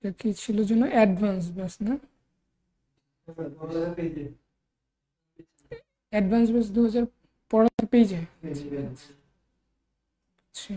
এটা কি ছিল যেন অ্যাডভান্স ব্যাচ না অ্যাডভান্স ব্যাচ 2000 পড়ার পেজে আচ্ছা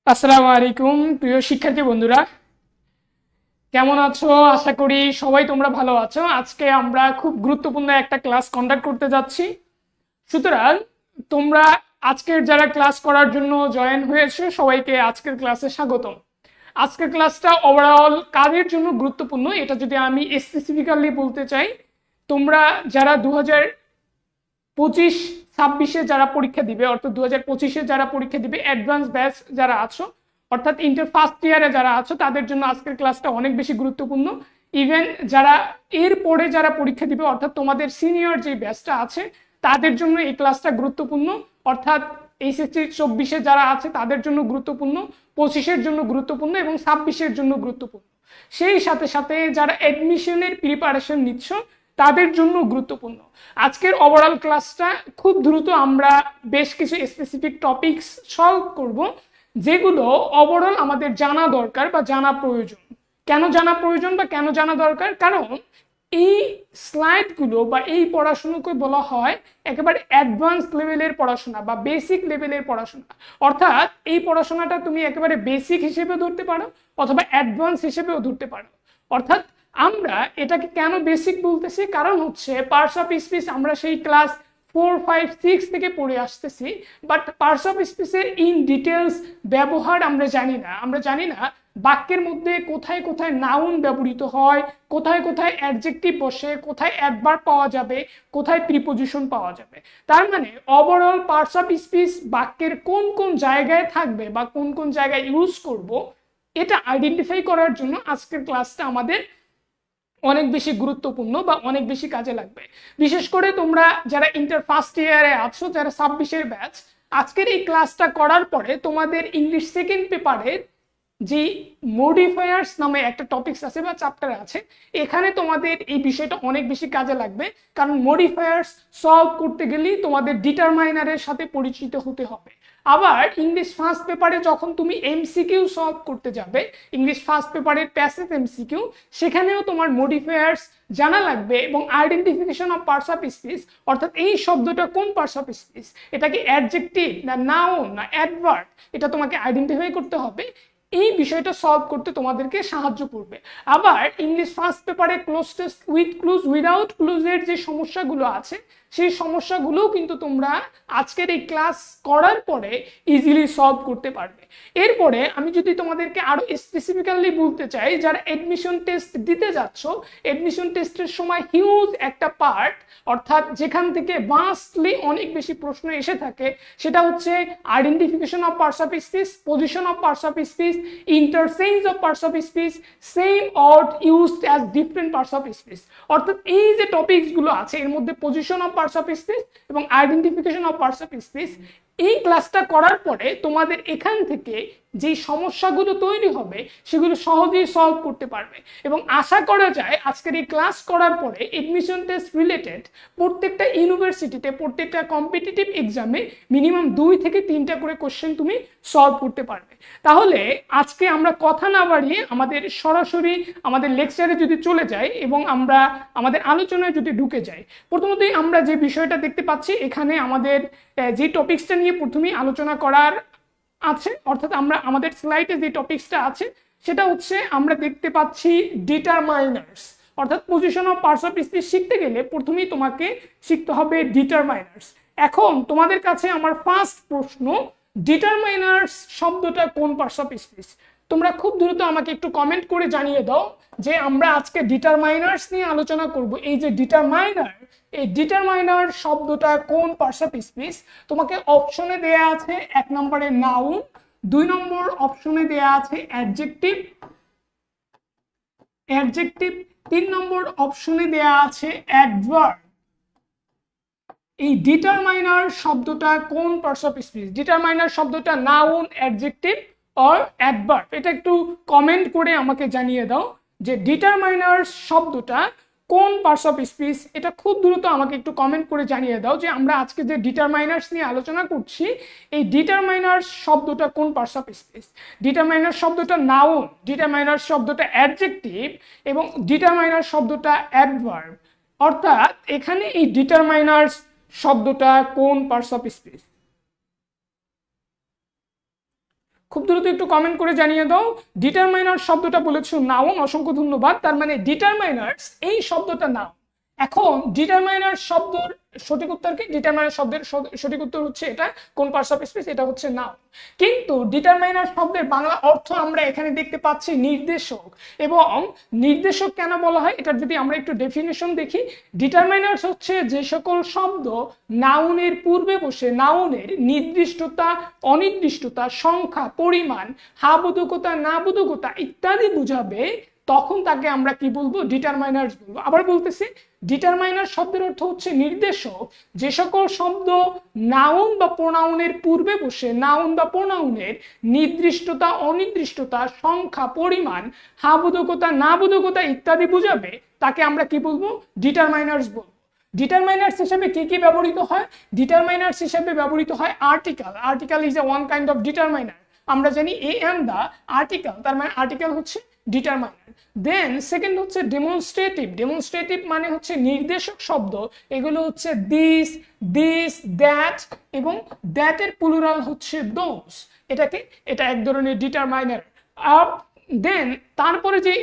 আসসালামু আলাইকুম প্রিয় শিক্ষার্থী বন্ধুরা, কেমন আছো? আশা করি সবাই তোমরা ভালো আছো। আজকে আমরা খুব গুরুত্বপূর্ণ একটা ক্লাস কন্ডাক্ট করতে যাচ্ছি। সুতরাং তোমরা আজকের যারা ক্লাস করার জন্য জয়েন হয়েছে সবাইকে আজকের ক্লাসে স্বাগতম। আজকের ক্লাসটা ওভারঅল কাদের জন্য গুরুত্বপূর্ণ এটা যদি আমি স্পেসিফিক্যালি বলতে চাই, তোমরা যারা 2025-26 যারা পরীক্ষা দিবে, অর্থাৎ 2025 যারা পরীক্ষা দিবে, অ্যাডভান্স ব্যাচ যারা আছো, অর্থাৎ ইন্টার ফার্স্ট ইয়ারে যারা আছো, তাদের জন্য আজকের ক্লাসটা অনেক বেশি গুরুত্বপূর্ণ। ইভেন যারা এর পরে যারা পরীক্ষা দিবে, অর্থাৎ তোমাদের সিনিয়র যে ব্যাচটা আছে তাদের জন্য এই ক্লাসটা গুরুত্বপূর্ণ। অর্থাৎ এইচএসসি 24 যারা আছে তাদের জন্য গুরুত্বপূর্ণ, 25 জন্য গুরুত্বপূর্ণ এবং 26 জন্য গুরুত্বপূর্ণ। সেই সাথে সাথে যারা অ্যাডমিশনের প্রিপারেশন নিচ্ছ তাদের জন্য গুরুত্বপূর্ণ। আজকের ওভারঅল ক্লাসটা খুব দ্রুত আমরা বেশ কিছু স্পেসিফিক টপিকস সলভ করব, যেগুলো ওভারঅল আমাদের জানা দরকার বা জানা প্রয়োজন। কেন জানা প্রয়োজন বা কেন জানা দরকার? কারণ এই স্লাইডগুলো বা এই পড়াশোনাকে বলা হয় একেবারে অ্যাডভান্স লেভেলের পড়াশোনা বা বেসিক লেভেলের পড়াশোনা। অর্থাৎ এই পড়াশোনাটা তুমি একেবারে বেসিক হিসেবে ধরতে পারো অথবা অ্যাডভান্স হিসেবেও ধরতে পারো। অর্থাৎ আমরা এটাকে কেন বেসিক বলতেছি, কারণ হচ্ছে পার্টস অফ স্পিচ আমরা সেই ক্লাস 4, 5, 6 থেকে পড়ে আসতেছি, বাট পার্টস অফ স্পিচের ইন ডিটেলস ব্যবহার আমরা জানি না বাক্যের মধ্যে কোথায় কোথায় নাউন ব্যবহৃত হয়, কোথায় কোথায় অ্যাডজেক্টিভ বসে, কোথায় অ্যাডভার্ব পাওয়া যাবে, কোথায় প্রিপোজিশন পাওয়া যাবে। তার মানে ওভারঅল পার্টস অফ স্পিচ বাক্যের কোন কোন জায়গায় থাকবে বা কোন কোন জায়গায় ইউজ করব, এটা আইডেন্টিফাই করার জন্য আজকের ক্লাসটা আমাদের অনেক বেশি গুরুত্বপূর্ণ বা অনেক বেশি কাজে লাগবে। বিশেষ করে তোমরা যারা ইন্টার ফার্স্ট ইয়ারে আছো, যারা 26 ব্যাচ, আজকের এই ক্লাসটা করার পরে তোমাদের ইংলিশ সেকেন্ড পেপারের যে মডিফায়ার্স নামে একটা টপিকস আছে বা চ্যাপ্টার আছে, এখানে তোমাদের এই বিষয়টা অনেক বেশি কাজে লাগবে। কারণ মডিফায়ার্স সলভ করতে গেলেই তোমাদের ডিটারমাইনারের সাথে পরিচিত হতে হবে। আবার ইংলিশ ফার্স্ট পেপারে যখন তুমি এমসিকিউ সলভ করতে যাবে, ইংলিশ ফার্স্ট পেপারের প্যাসেজ এমসিকিউ, সেখানেও তোমার মডিফায়ার্স জানা লাগবে এবং identification of parts of speech, অর্থাৎ এই শব্দটা কোন পার্টস অফ স্পিচ, এটা কি অ্যাডজেক্টিভ না নাউন না অ্যাডভার্ব, এটা তোমাকে আইডেন্টিফাই করতে হবে। এই বিষয়টা সলভ করতে তোমাদেরকে সাহায্য করবে। আবার ইংলিশ ফার্স্ট পেপারে cloze test with clues without ক্লুজের যে সমস্যাগুলো আছে, সেই সমস্যাগুলোও কিন্তু তোমরা আজকের এই ক্লাস করার পরে ইজিলি সলভ করতে পারবে। এরপরে আমি যদি তোমাদেরকে আরো স্পেসিফিক্যালি বলতে চাই, যারা এডমিশন টেস্ট দিতে যাচ্ছ, এডমিশন টেস্টের সময় হিউজ একটা পার্ট, অর্থাৎ যেখান থেকে ভাস্টলি অনেক বেশি প্রশ্ন এসে থাকে, সেটা হচ্ছে identification of parts of speech, position of parts of speech, interchange of parts of speech, same word used as different parts of speech. অর্থাৎ এই যে টপিকসগুলো আছে এর মধ্যে position of parts of speech এবং identification of parts of speech, এই ক্লাসটা করার পরে তোমাদের এখান থেকে যে সমস্যাগুলো তৈরি হবে সেগুলো সহজেই সলভ করতে পারবে। এবং আশা করা যায় আজকের এই ক্লাস করার পরে এডমিশন টেস্ট রিলেটেড প্রত্যেকটা ইউনিভার্সিটিতে, প্রত্যেকটা কম্পিটিটিভ এক্সামে মিনিমাম 2 থেকে 3টা করে কোশ্চেন তুমি সলভ করতে পারবে। তাহলে আজকে আমরা কথা না বাড়িয়ে আমাদের সরাসরি আমাদের লেকচারে যদি চলে যাই এবং আমরা আমাদের আলোচনায় যদি ঢুকে যাই, প্রথমতই আমরা যে বিষয়টা দেখতে পাচ্ছি, এখানে আমাদের যে টপিকসটা নিয়ে প্রথমেই আলোচনা করার আছে, অর্থাৎ আমরা আমাদের স্লাইডে যে টপিকসটা আছে সেটা হচ্ছে আমরা দেখতে পাচ্ছি ডিটারমাইনার্স। অর্থাৎ position of parts of speech শিখতে গেলে প্রথমেই তোমাকে শিখতে হবে ডিটারমাইনার্স। এখন তোমাদের কাছে আমার ফার্স্ট প্রশ্ন, ডিটারমাইনার্স শব্দটা কোন পার্টস অফ স্পিচ? তোমরা খুব দ্রুত আমাকে একটু কমেন্ট করে জানিয়ে দাও যে আমরা আজকে ডিটারমাইনার্স নিয়ে আলোচনা করব। এই যে ডিটারমাইনার, এই ডিটারমাইনার শব্দটা কোন পার্টস অফ স্পিচ? তোমাকে অপশনে দেয়া আছে 1 নম্বরে নাউন, 2 নম্বর অপশনে দেয়া আছে অ্যাডজেক্টিভ, 3 নম্বর অপশনে দেয়া আছে অ্যাডভার্ব। এই ডিটারমাইনার শব্দটা কোন পার্টস অফ স্পিচ? ডিটারমাইনার শব্দটা নাউন, অ্যাডজেক্টিভ অর অ্যাডভার্ব? এটা একটু কমেন্ট করে আমাকে জানিয়ে দাও যে ডিটারমাইনার শব্দটা কোন পার্টস অফ স্পিচ। এটা খুব দ্রুত আমাকে একটু কমেন্ট করে জানিয়ে দাও যে আমরা আজকে যে ডিটারমাইনার্স নিয়ে আলোচনা করছি এই ডিটারমাইনার শব্দটা কোন পার্টস অফ স্পিচ। ডিটারমাইনার শব্দটা নাউন, ডিটারমাইনার শব্দটা অ্যাডজেক্টিভ এবং ডিটারমাইনার শব্দটা অ্যাডভার্ব। অর্থাৎ এখানে এই ডিটারমাইনার শব্দটা কোন পার্টস অফ স্পিচ? খুব দ্রুত একটু কমেন্ট করে জানিয়ে দাও। ডিটারমাইনার শব্দটা বলেছো নাউন, অসংখ্য ধন্যবাদ। তার মানে ডিটারমাইনার্স এই শব্দটা নাউন। এখন ডিটারমাইনার শব্দের সঠিক উত্তর কি? ডিটারমাইনার শব্দের সঠিক উত্তর হচ্ছে এটা কোন পার্টস অফ স্পিচ, এটা হচ্ছে নাউন। কিন্তু ডিটারমাইনার শব্দের বাংলা অর্থ আমরা এখানে দেখতে পাচ্ছি নির্দেশক। এবং নির্দেশক কেন বলা হয় এটা যদি আমরা একটু ডেফিনেশন দেখি, ডিটারমাইনার্স হচ্ছে যে সকল শব্দ নাউনের পূর্বে বসে নাউনের নির্দিষ্টতা, অনির্দিষ্টতা, সংখ্যা, পরিমাণ, হাবোধকতা, নাবোধকতা ইত্যাদি বুঝাবে, তখন তাকে আমরা কি বলবো? ডিটারমাইনার্স বলবো। আবার বলতেছি, ডিটারমাইনার শব্দের অর্থ হচ্ছে নির্দেশক। যে সকল শব্দ নাউন বা প্রোনাউনের পূর্বে বসে নাউন বা প্রোনাউনের নির্দিষ্টতা, অনির্দিষ্টতা, সংখ্যা, পরিমাণ, হাবোধকতা, নাবোধকতা ইত্যাদি বুঝাবে, তাকে আমরা কি বলবো? ডিটারমাইনার্স বলবো। ডিটারমাইনার্স হিসেবে কি কি ব্যবহৃত হয়? ডিটারমাইনার্স হিসেবে ব্যবহৃত হয় article. Article is a one kind of determiner. আমরা জানি এ এম দা আর্টিকেল, তার মানে আর্টিকেল হচ্ছে ডিটারমাইনার। দেন সেকেন্ড হচ্ছে ডেমনস্ট্রেটিভ। ডেমনস্ট্রেটিভ মানে হচ্ছে নির্দেশক শব্দ। এগুলো হচ্ছে দিস, দিস, দ্যাট এবং দ্যাটের প্লুরাল হচ্ছে দোজ। এটা এক ধরনের ডিটারমাইনার। দেন তারপরে যে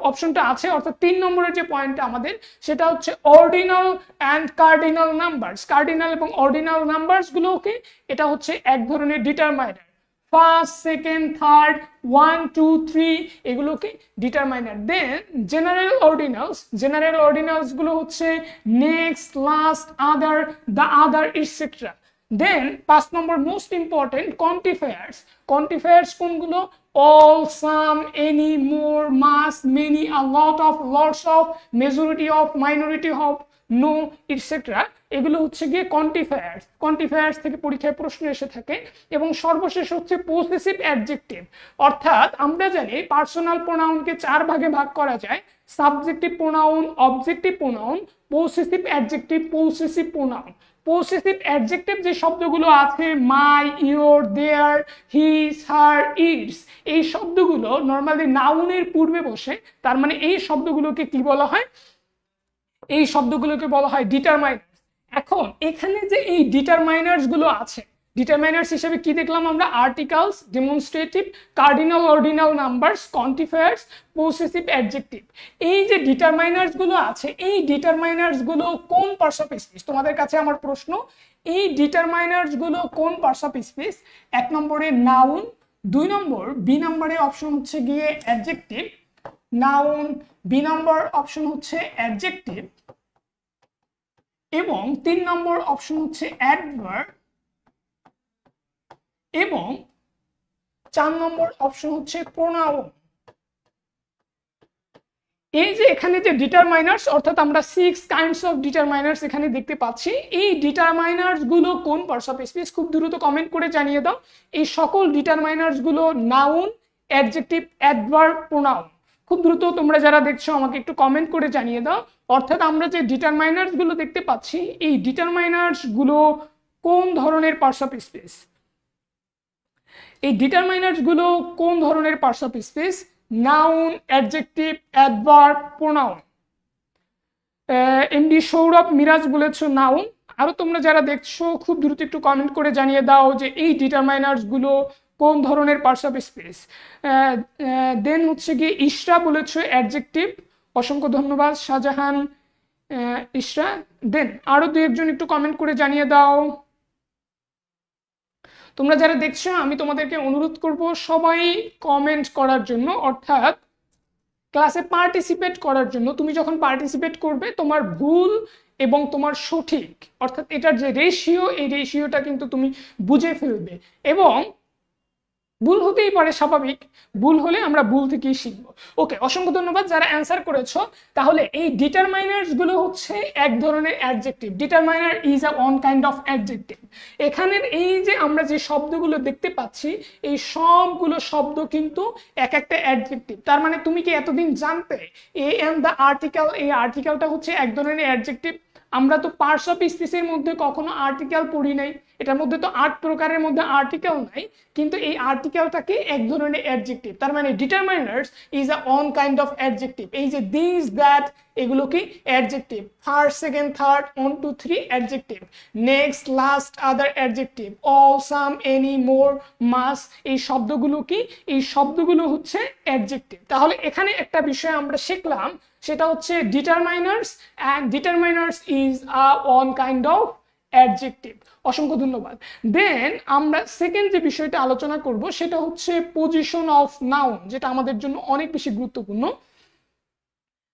অপশনটা আছে অর্থাৎ 3 নম্বরের যে পয়েন্টটা আমাদের, সেটা হচ্ছে ordinal and cardinal numbers. Cardinal এবং অর্ডিনাল নাম্বারস গুলোকে এটা হচ্ছে এক ধরনের ডিটারমাইনার। ফার্স্ট, সেকেন্ড, থার্ড, 1, 2, 3 এগুলোকে determiner. Then general ordinals. General ordinals গুলো হচ্ছে next, last, other, the other etcetera. Then 5 number most important quantifiers. Quantifiers কোনগুলো? all, some, any, more, mass, many, a lot of, lots of, majority of, minority of, no, etc. এগুলো হচ্ছে গিয়ে quantifiers. Quantifiers থেকে পরীক্ষায় প্রশ্ন এসে থাকে। এবং সর্বশেষ হচ্ছে পসেসিভ অ্যাডজেক্টিভ। অর্থাৎ আমরা জানি পার্সোনাল প্রোনাউনকে 4 ভাগে ভাগ করা যায়: subjective pronoun, objective pronoun, possessive adjective, possessive pronoun. Possessive adjective যে শব্দগুলো আছে my, your, their, his, her, its, এই শব্দগুলো নর্মালি নাউনের পূর্বে বসে। তার মানে এই শব্দগুলোকে কি বলা হয়? এই শব্দগুলোকে বলা হয় ডিটারমাইনার্স। এখন এখানে যে এই ডিটারমাইনার্স গুলো আছে, ডিটারমাইনার্স হিসেবে কি দেখলাম আমরা? Articles, demonstrative, cardinal ordinal numbers, quantifiers, possessive adjective. এই যে ডিটারমাইনার্স গুলো আছে, এই ডিটারমাইনার্স গুলো কোন পার্টস অফ স্পিচ? তোমাদের কাছে আমার প্রশ্ন, এই ডিটারমাইনার্স গুলো কোন পার্টস অফ স্পিচ? 1 নম্বরে নাউন, 2 নম্বর বি নম্বরে অপশন হচ্ছে গিয়ে অ্যাডজেক্টিভ, নাউন, বি নম্বর অপশন হচ্ছে অ্যাডজেক্টিভ এবং 3 নম্বর অপশন হচ্ছে অ্যাডভার্ব এবং 4 নম্বর অপশন হচ্ছে প্রোনাউন। এই যে এখানে যে ডিটারমাইনার্স, অর্থাৎ আমরা 6 কাইন্ডস অফ ডিটারমাইনার্স এখানে দেখতে পাচ্ছি। এই ডিটারমাইনার্স গুলো কোন পার্টস অফ স্পিচ? খুব দ্রুত কমেন্ট করে জানিয়ে দাও। এই সকল ডিটারমাইনার্স গুলো নাউন, অ্যাডজেক্টিভ, অ্যাডভার্ব, প্রোনাউন। খুব দ্রুত তোমরা যারা দেখছো আমাকে একটু কমেন্ট করে জানিয়ে দাও। অর্থাৎ আমরা যে ডিটারমাইনার্স গুলো দেখতে পাচ্ছি, এই ডিটারমাইনার্স গুলো কোন ধরনের পার্টস অফ স্পিচ? এই ডিটারমাইনার্স গুলো কোন ধরনের parts of speech? Noun, adjective, adverb, pronoun. MD Sourav Miraj বলেছো নাউন। আরো তোমরা যারা দেখছো খুব দ্রুত একটু কমেন্ট করে জানিয়ে দাও যে এই ডিটারমাইনার্স গুলো কোন ধরনের পার্টস অফ স্পিচ। দেন হচ্ছে গিয়ে ইশরা বলেছো অ্যাডজেক্টিভ, অসংখ্য ধন্যবাদ শাহজাহান ইশরা। দেন আরো দু একজন একটু কমেন্ট করে জানিয়ে দাও। তোমরা যারা দেখছো আমি তোমাদেরকে অনুরোধ করব সবাই কমেন্ট করার জন্য, অর্থাৎ ক্লাসে পার্টিসিপেট করার জন্য। তুমি যখন পার্টিসিপেট করবে তোমার ভুল এবং তোমার সঠিক, অর্থাৎ এটার যে রেশিও, এই রেশিওটা কিন্তু তুমি বুঝে ফেলবে। এবং ভুল হতেই পারে, স্বাভাবিক, ভুল হলে আমরা ভুল থেকেই শিখবো। ওকে, অসংখ্য ধন্যবাদ যারা অ্যান্সার করেছো। তাহলে এই ডিটারমাইনার্স গুলো হচ্ছে এক ধরনের adjective. Determiner is a one kind of adjective. এখানের এই যে আমরা যে শব্দগুলো দেখতে পাচ্ছি, এই সবগুলো শব্দ কিন্তু এক একটা অ্যাডজেক্টিভ। তার মানে তুমি কি এতদিন জানতে এ এন্ড দ্য আর্টিকেল, এই আর্টিকেলটা হচ্ছে এক ধরনের অ্যাডজেক্টিভ? আমরা তো পার্টস অফ স্পিচের মধ্যে কখনো আর্টিকেল পড়ি নাই, এটার মধ্যে তো 8 প্রকারের মধ্যে আর্টিকেল নাই, কিন্তু এই আর্টিকেলটাকে এক ধরনের অ্যাডজেক্টিভ। তার মানে determiners is a one kind of adjective. এই যে দিস, দ্যাট, এগুলো কি adjective. First, second, third, 1 2 3 adjective. Next, last, other adjective. All, some, any, more, much, এই শব্দগুলো কি? এই শব্দগুলো হচ্ছে অ্যাডজেক্টিভ। তাহলে এখানে একটা বিষয় আমরা শিখলাম, সেটা হচ্ছে determiners, and determiners is a one kind of adjective. অসংখ্য ধন্যবাদ। দেন আমরা সেকেন্ড যে বিষয়টা আলোচনা করব সেটা হচ্ছে পজিশন অফ নাউন, যেটা আমাদের জন্য অনেক বেশি গুরুত্বপূর্ণ।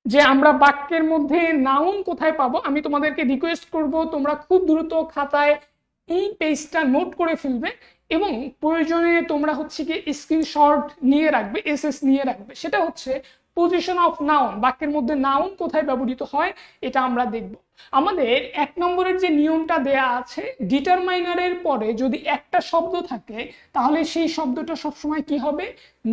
যে আমরা বাক্যের মধ্যে নাউন কোথায় পাবো, আমি তোমাদেরকে রিকোয়েস্ট করব তোমরা খুব দ্রুত খাতায় এই পেজটা নোট করে ফেলবে এবং প্রয়োজনে তোমরা হচ্ছে কি স্ক্রিনশট নিয়ে রাখবে, এসএস নিয়ে রাখবে। সেটা হচ্ছে পজিশন অফ নাউন, বাক্যের মধ্যে নাউন কোথায় ব্যবহৃত হয় এটা আমরা দেখব। আমাদের 1 নম্বরের যে নিয়মটা দেয়া আছে, ডিটারমাইনারের পরে যদি একটা শব্দ থাকে তাহলে সেই শব্দটা সবসময় কি হবে?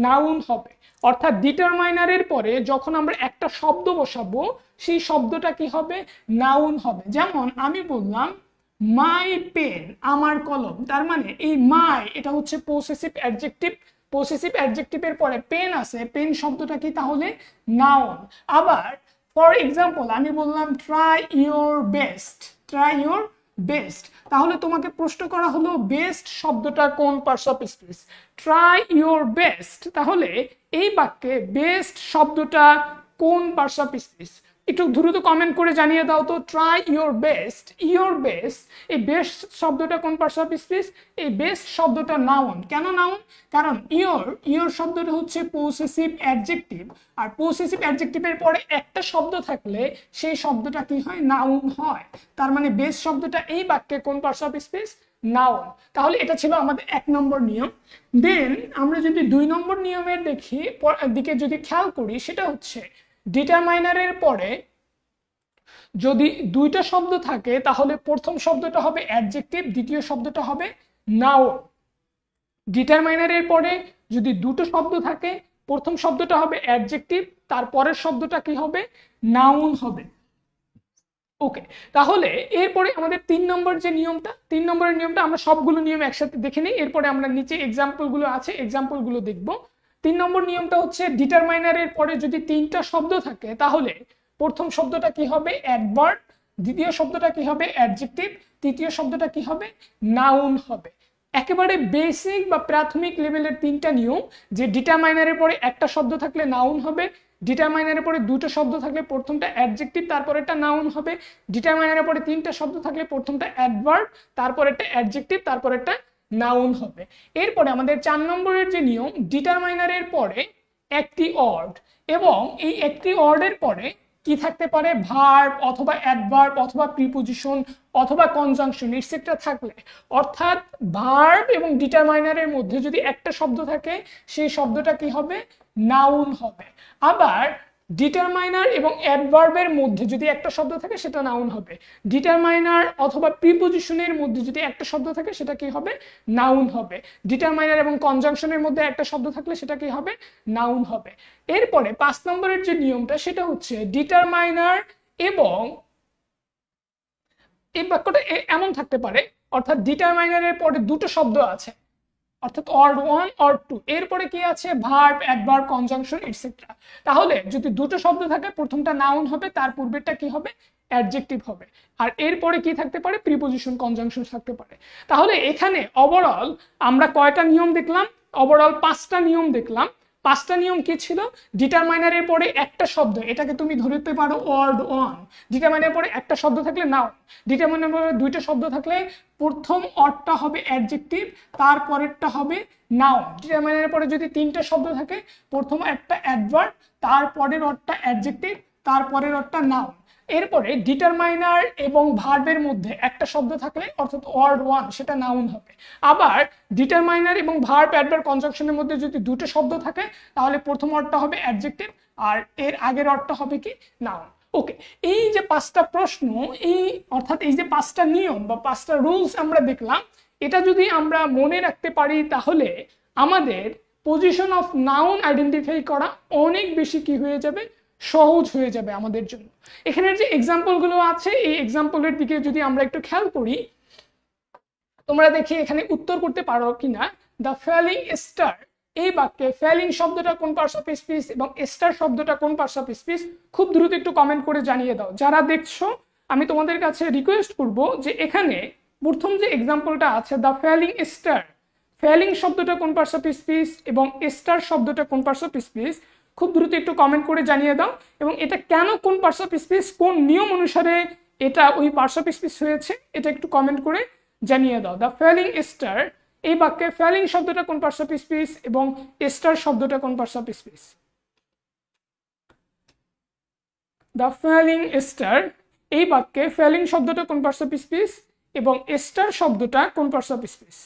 নাউন হবে। অর্থাৎ ডিটারমাইনারের পরে যখন আমরা একটা শব্দ বসাবো সেই শব্দটা কি হবে? নাউন হবে। যেমন আমি বললাম মাই পেন, আমার কলম, তার মানে এই মাই এটা হচ্ছে পসেসিভ অ্যাডজেক্টিভ। পসেসিভ অ্যাডজেক্টিভের পরে পেন আছে, পেন শব্দটা কি তাহলে? নাউন। আবার ফর এক্সাম্পল আমি বললাম try your best, try your best, তাহলে তোমাকে প্রশ্ন করা হলো বেস্ট শব্দটা কোন parts of speech? Try your best, তাহলে এই বাক্যে বেস্ট শব্দটা কোন পার্টস অফ স্পিচ? একটু দ্রুত কমেন্ট করে জানিয়ে দাও তো। Try your best, your best, এই বেস্ট শব্দটা কোন পার্টস অফ স্পিচ? এই বেস্ট শব্দটা নাউন। কেন নাউন? কারণ ইউর শব্দটা হচ্ছে পসেসিভ অ্যাডজেক্টিভ, আর পসেসিভ অ্যাডজেক্টিভের পরে একটা শব্দ থাকলে সেই শব্দটা কি হয়? নাউন হয়। তার মানে বেস্ট শব্দটা এই বাক্যে কোন পার্টস অফ স্পিচ? নাউন। তাহলে এটা ছিল আমাদের 1 নম্বর নিয়ম। দেন আমরা যদি 2 নম্বর নিয়মের দিকে যদি খেয়াল করি, সেটা হচ্ছে ডিটারমাইনারের পরে যদি দুইটা শব্দ থাকে তাহলে প্রথম শব্দটা হবে অ্যাডজেক্টিভ, দ্বিতীয় শব্দটা হবে নাউন। ডিটারমাইনারের পরে যদি দুটো শব্দ থাকে প্রথম শব্দটা হবে অ্যাডজেক্টিভ, তারপরের শব্দটা কি হবে? নাউন হবে। ওকে, তাহলে এরপরে আমাদের 3 নম্বর যে নিয়মটা, 3 নম্বরের নিয়মটা আমরা সবগুলো নিয়ম একসাথে দেখে নিই, এরপরে আমরা নিচে এক্সাম্পলগুলো আছে এক্সাম্পলগুলো দেখব। 3 নম্বর নিয়মটা হচ্ছে ডিটারমাইনারের পরে যদি 3টা শব্দ থাকে তাহলে প্রথম শব্দটা কি হবে? অ্যাডভার্ব, দ্বিতীয় শব্দটা কি হবে? অ্যাডজেক্টিভ, তৃতীয় শব্দটা কি হবে? নাউন হবে। একেবারে বেসিক বা প্রাথমিক লেভেলের 3টা নিয়ম, যে ডিটারমাইনারের পরে একটা শব্দ থাকলে নাউন হবে, ডিটারমাইনারের পরে দুটো শব্দ থাকলে প্রথমটা অ্যাডজেক্টিভ তারপরেরটা নাউন হবে, ডিটারমাইনারের পরে 3টা শব্দ থাকলে প্রথমটা অ্যাডভার্ব তারপরেরটা অ্যাডজেক্টিভ তারপরেরটা নাউন হবে। এরপরে আমাদের 4 নম্বরের যে নিয়ম, ডিটারমাইনারের পরে একটি অর্ড, এবং এই একটি অর্ডের পরে কি থাকতে পারে? ভার্ব অথবা অ্যাডভার্ব অথবা প্রিপোজিশন অথবা কনজাংশন এটসেট্রা থাকলে, অর্থাৎ ভার্ব এবং ডিটারমাইনারের মধ্যে যদি একটা শব্দ থাকে সেই শব্দটা কি হবে? নাউন হবে। আবার ডিটারমাইনার এবং অ্যাডভার্বের মধ্যে যদি একটা শব্দ থাকে সেটা নাউন হবে। ডিটারমাইনার অথবা প্রিপোজিশনের মধ্যে যদি একটা শব্দ থাকে সেটা কি হবে? নাউন হবে। ডিটারমাইনার এবং কনজাংশনের মধ্যে একটা শব্দ থাকলে সেটা কি হবে? নাউন হবে। এরপরে 5 নম্বরের যে নিয়মটা সেটা হচ্ছে ডিটারমাইনার এবং এই বাক্যটা এমন থাকতে পারে, অর্থাৎ ডিটারমাইনারের পরে দুটো শব্দ আছে, অর্থাৎ অর্ড 1 অর্ড 2, এরপরে কি আছে? Verb, adverb, conjunction etcetera. তাহলে যদি দুটো শব্দ থাকে প্রথমটা নাউন হবে, তার পূর্বেরটা কি হবে? অ্যাডজেক্টিভ হবে, আর এরপরে কি থাকতে পারে? প্রিপোজিশন, কনজাংশন থাকতে পারে। তাহলে এখানে ওভারঅল আমরা কয়টা নিয়ম দেখলাম? ওভারঅল 5টা নিয়ম দেখলাম। পাঁচটা নিয়ম কি ছিল? ডিটারমাইনারের পরে একটা শব্দ, এটাকে তুমি ধরতে পারো ওয়ার্ড ওয়ান। ডিটারমাইনারের পরে একটা শব্দ থাকলে নাউন, ডিটারমাইনারের পরে দুইটা শব্দ থাকলে প্রথম অর্ডটা হবে অ্যাডজেক্টিভ, তারপরেরটা হবে নাউন। ডিটারমাইনারের পরে যদি তিনটা শব্দ থাকে, প্রথম একটা অ্যাডভার্ব, তারপরের অর্ডটা অ্যাডজেক্টিভ, তারপরের অর্ডটা নাউন। এরপরে ডিটারমাইনার এবং ভার্বের মধ্যে একটা শব্দ থাকলে অর্থাৎ ওয়ার্ড ওয়ান, সেটা নাউন হবে। আবার ডিটারমাইনার এবং ভার্ব অ্যাডভার্ব কনজাংশনের মধ্যে যদি দুটো শব্দ থাকে, তাহলে প্রথম অর্ডটা হবে অ্যাডজেক্টিভ আর এর আগের অর্ডটা হবে কি? নাউন। ওকে, এই যে পাঁচটা প্রশ্ন, এই অর্থাৎ এই যে পাঁচটা নিয়ম বা পাঁচটা রুলস আমরা দেখলাম, এটা যদি আমরা মনে রাখতে পারি তাহলে আমাদের পজিশন অফ নাউন আইডেন্টিফাই করা অনেক বেশি কি হয়ে যাবে? সহজ হয়ে যাবে আমাদের জন্য। এখানের যে এক্সাম্পলগুলো আছে, এই এক্সাম্পলের দিকে যদি আমরা একটু খেয়াল করি, তোমরা দেখি এখানে উত্তর করতে পারো কিনা। দ্য ফেলিং স্টার, এই বাক্যে ফেলিং শব্দটা কোন পার্টস অফ স্পিচ এবং স্টার শব্দটা কোন পার্টস অফ স্পিচ? খুব দ্রুত একটু কমেন্ট করে জানিয়ে দাও। যারা দেখছো আমি তোমাদের কাছে রিকোয়েস্ট করব যে এখানে প্রথম যে এক্সাম্পলটা আছে দ্য ফেলিং স্টার, ফেলিং শব্দটা কোন পার্টস অফ স্পিচ এবং স্টার শব্দটা কোন পার্টস অফ স্পিচ, খুব দ্রুত একটু কমেন্ট করে জানিয়ে দাও। এবং এটা কেন কোন পার্টস অফ স্পিচ, কোন নিয়ম অনুসারে এটা ওই পার্টস অফ স্পিচ হয়েছে, এটা একটু কমেন্ট করে জানিয়ে দাও। দ্য ফেলিং স্টার, এই বাক্যে ফেলিং শব্দটা কোন পার্টস অফ স্পিচ এবং স্টার শব্দটা কোন parts of speech? The felling star, এই বাক্যে ফেলিং শব্দটা কোন পার্টস অফ স্পিচ এবং স্টার শব্দটা কোন parts of speech?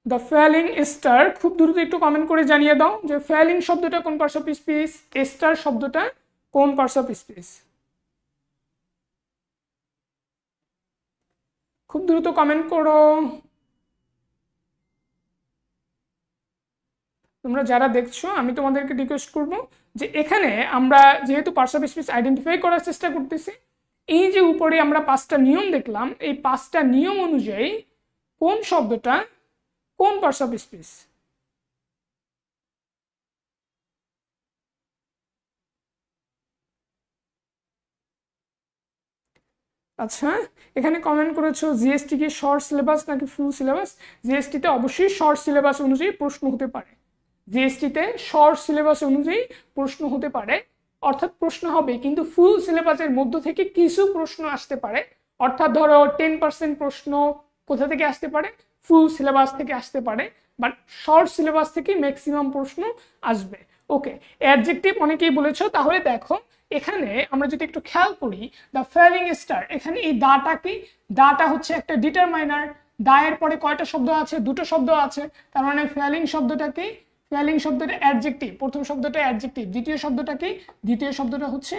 The felling star, খুব দ্রুত একটু কমেন্ট করে জানিয়ে দাও যে ফেলিং শব্দটা কোন পার্টস অফ স্পিচ, স্টার শব্দটা কোন পার্টস অফ স্পিচ। খুব দ্রুত কমেন্ট করো। তোমরা যারা দেখছো আমি তোমাদেরকে রিকোয়েস্ট করব যে এখানে আমরা যেহেতু পার্টস অফ স্পিচ আইডেন্টিফাই করার চেষ্টা করতেছি, এই যে উপরে আমরা পাঁচটা নিয়ম দেখলাম, এই পাঁচটা নিয়ম অনুযায়ী কোন শব্দটা কোন পার্টস অফ স্পিচ। আচ্ছা, এখানে কমেন্ট করেছো জিএসটি কি শর্ট সিলেবাস নাকি ফুল সিলেবাস? জিএসটিতে অবশ্যই শর্ট সিলেবাস অনুযায়ী প্রশ্ন হতে পারে। জিএসটিতে শর্ট সিলেবাস অনুযায়ী প্রশ্ন হতে পারে, অর্থাৎ প্রশ্ন হবে, কিন্তু ফুল সিলেবাসের মধ্য থেকে কিছু প্রশ্ন আসতে পারে। অর্থাৎ ধরো 10% প্রশ্ন কোথা থেকে আসতে পারে? ফুল সিলেবাস থেকে আসতে পারে, বাট শর্ট সিলেবাস থেকে ম্যাক্সিমাম প্রশ্ন আসবে। ওকে, অ্যাডজেক্টিভ অনেকেই বলেছো, তাহলে দেখো এখানে আমরা যদি একটু খেয়াল করি, দ্য ফেলিং স্টার, এখানে এই দাটা কি? দাটা হচ্ছে একটা ডিটারমাইনার। দায়ের পরে কয়টা শব্দ আছে? দুটো শব্দ আছে, তার মানে ফেলিং শব্দটা কি? ফেলিং শব্দটা অ্যাডজেক্টিভ, প্রথম শব্দটা অ্যাডজেক্টিভ, দ্বিতীয় শব্দটা কি? দ্বিতীয় শব্দটা হচ্ছে